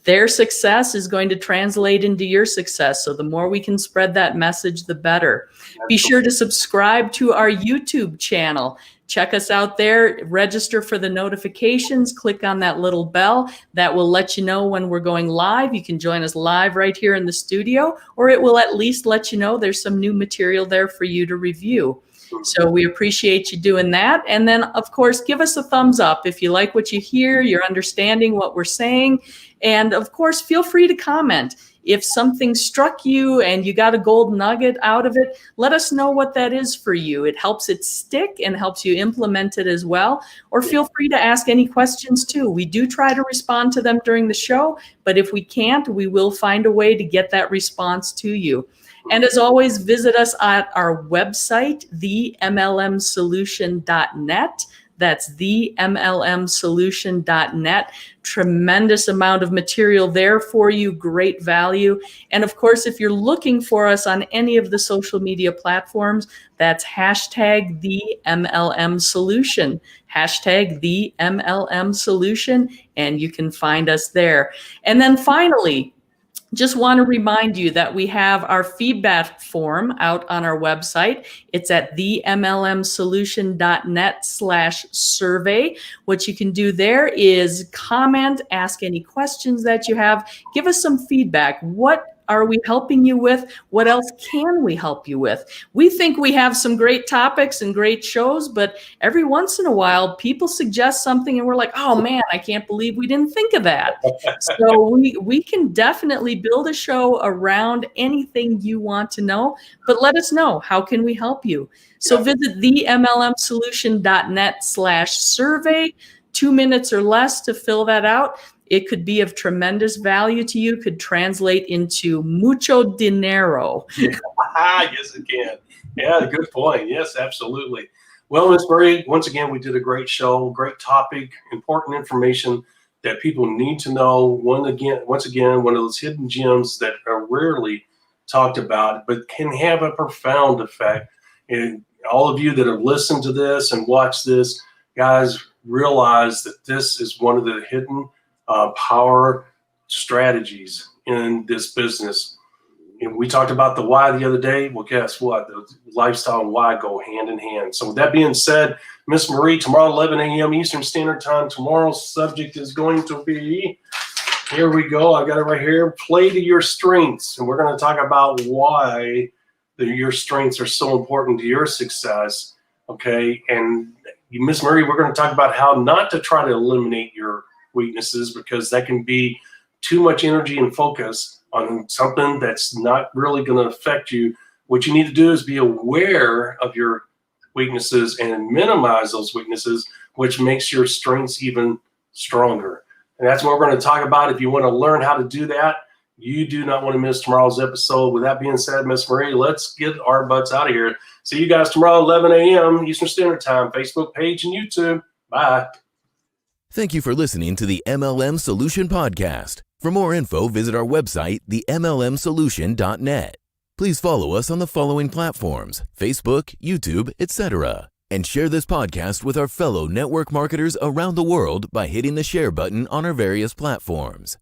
their success is going to translate into your success. So the more we can spread that message, the better. Be sure to subscribe to our YouTube channel. Check us out there, register for the notifications, click on that little bell. That will let you know when we're going live. You can join us live right here in the studio, or it will at least let you know there's some new material there for you to review. So we appreciate you doing that. And then, of course, give us a thumbs up if you like what you hear, you're understanding what we're saying. And of course, feel free to comment. If something struck you and you got a gold nugget out of it, let us know what that is for you. It helps it stick and helps you implement it as well. Or feel free to ask any questions too. We do try to respond to them during the show, but if we can't, we will find a way to get that response to you. And as always, visit us at our website, themlmsolution.net. That's themlmsolution.net. Tremendous amount of material there for you, great value. And of course, if you're looking for us on any of the social media platforms, that's hashtag #TheMLMSolution, hashtag #TheMLMSolution, and you can find us there. And then finally, just want to remind you that we have our feedback form out on our website. It's at themlmsolution.net/survey. What you can do there is comment, ask any questions that you have, give us some feedback. What are we helping you with? What else can we help you with? We think we have some great topics and great shows, but every once in a while, people suggest something and we're like, oh man, I can't believe we didn't think of that. So we can definitely build a show around anything you want to know, but let us know, how can we help you? So visit themlmsolution.net/survey, 2 minutes or less to fill that out. It could be of tremendous value to you, could translate into mucho dinero. Yes, it can. Yeah, good point. Yes, absolutely. Well, Ms. Marie, once again, we did a great show, great topic, important information that people need to know. Once again, one of those hidden gems that are rarely talked about, but can have a profound effect. And all of you that have listened to this and watched this, guys, realize that this is one of the hidden power strategies in this business. And we talked about the why the other day. Well, guess what? The lifestyle and why go hand in hand. So with that being said, Miss Marie, tomorrow 11 a.m. Eastern Standard Time, tomorrow's subject is going to be, here we go, I got it right here, play to your strengths. And we're going to talk about why your strengths are so important to your success. Okay. And Miss Marie, we're going to talk about how not to try to eliminate your weaknesses, because that can be too much energy and focus on something that's not really going to affect you. What you need to do is be aware of your weaknesses and minimize those weaknesses, which makes your strengths even stronger. And that's what we're going to talk about. If you want to learn how to do that, you do not want to miss tomorrow's episode. With that being said, Miss Marie, let's get our butts out of here. See you guys tomorrow, 11 a.m. Eastern Standard Time, Facebook page and YouTube. Bye. Thank you for listening to the MLM Solution Podcast. For more info, visit our website, themlmsolution.net. Please follow us on the following platforms: Facebook, YouTube, etc. And share this podcast with our fellow network marketers around the world by hitting the share button on our various platforms.